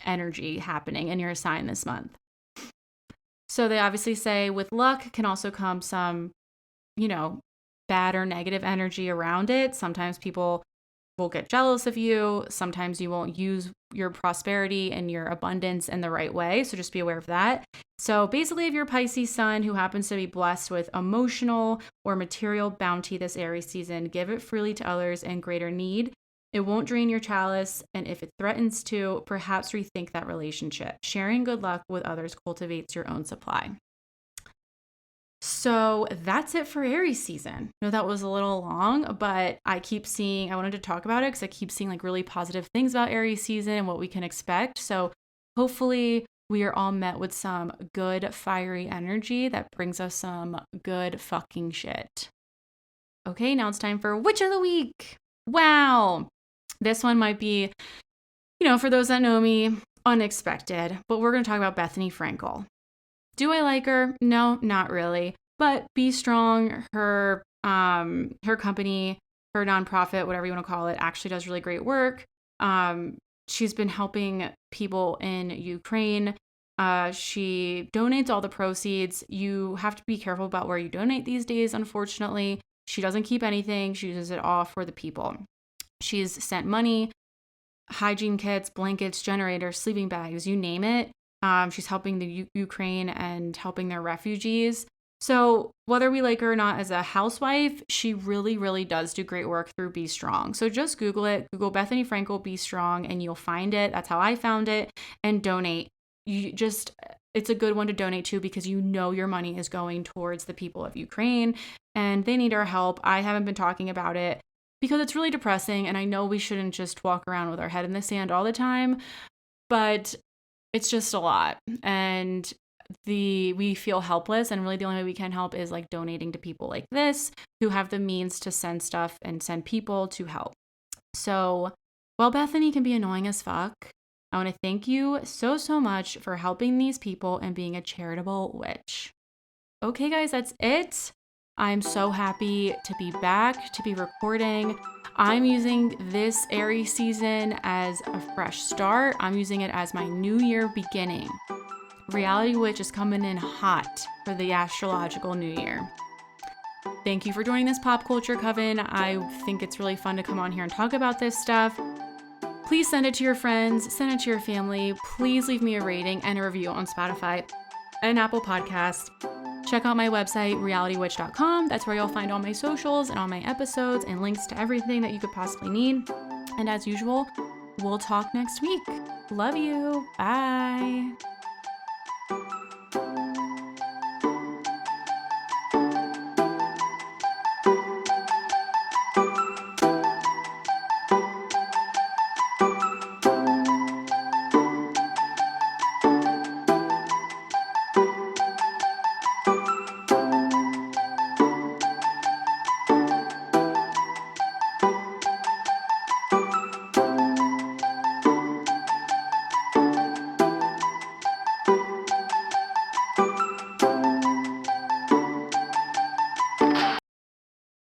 energy happening in your sign this month. So they obviously say with luck can also come some, bad or negative energy around it. Sometimes people will get jealous of you. Sometimes you won't use your prosperity and your abundance in the right way. So just be aware of that. So basically, if you're Pisces sun who happens to be blessed with emotional or material bounty this Aries season, give it freely to others in greater need. It won't drain your chalice. And if it threatens to, perhaps rethink that relationship. Sharing good luck with others cultivates your own supply. So that's it for Aries season. I know that was a little long, but I wanted to talk about it because I keep seeing like really positive things about Aries season and what we can expect. So hopefully we are all met with some good fiery energy that brings us some good fucking shit. Okay, now it's time for Witch of the Week. Wow. This one might be, for those that know me, unexpected, but we're going to talk about Bethany Frankel. Do I like her? No, not really. But Be Strong, her company, her nonprofit, whatever you want to call it, actually does really great work. She's been helping people in Ukraine. She donates all the proceeds. You have to be careful about where you donate these days, unfortunately. She doesn't keep anything. She uses it all for the people. She's sent money, hygiene kits, blankets, generators, sleeping bags, you name it. She's helping the Ukraine and helping their refugees. So whether we like her or not as a housewife, she really, really does do great work through Be Strong. So just Google it. Google Bethany Frankel Be Strong and you'll find it. That's how I found it. And donate. It's a good one to donate to because your money is going towards the people of Ukraine and they need our help. I haven't been talking about it because it's really depressing and I know we shouldn't just walk around with our head in the sand all the time, but it's just a lot. And we feel helpless, and really the only way we can help is like donating to people like this who have the means to send stuff and send people to help. So while Bethany can be annoying as fuck, I want to thank you so much for helping these people and being a charitable witch. Okay, guys, that's it. I'm so happy to be back, to be recording. I'm using this Aries season as a fresh start. I'm using it as my new year beginning. Reality Witch is coming in hot for the astrological new year. Thank you for joining this pop culture coven. I think it's really fun to come on here and talk about this stuff. Please send it to your friends, send it to your family. Please leave me a rating and a review on Spotify and Apple Podcasts. Check out my website, realitywitch.com. That's where you'll find all my socials and all my episodes and links to everything that you could possibly need. And as usual, we'll talk next week. Love you. Bye.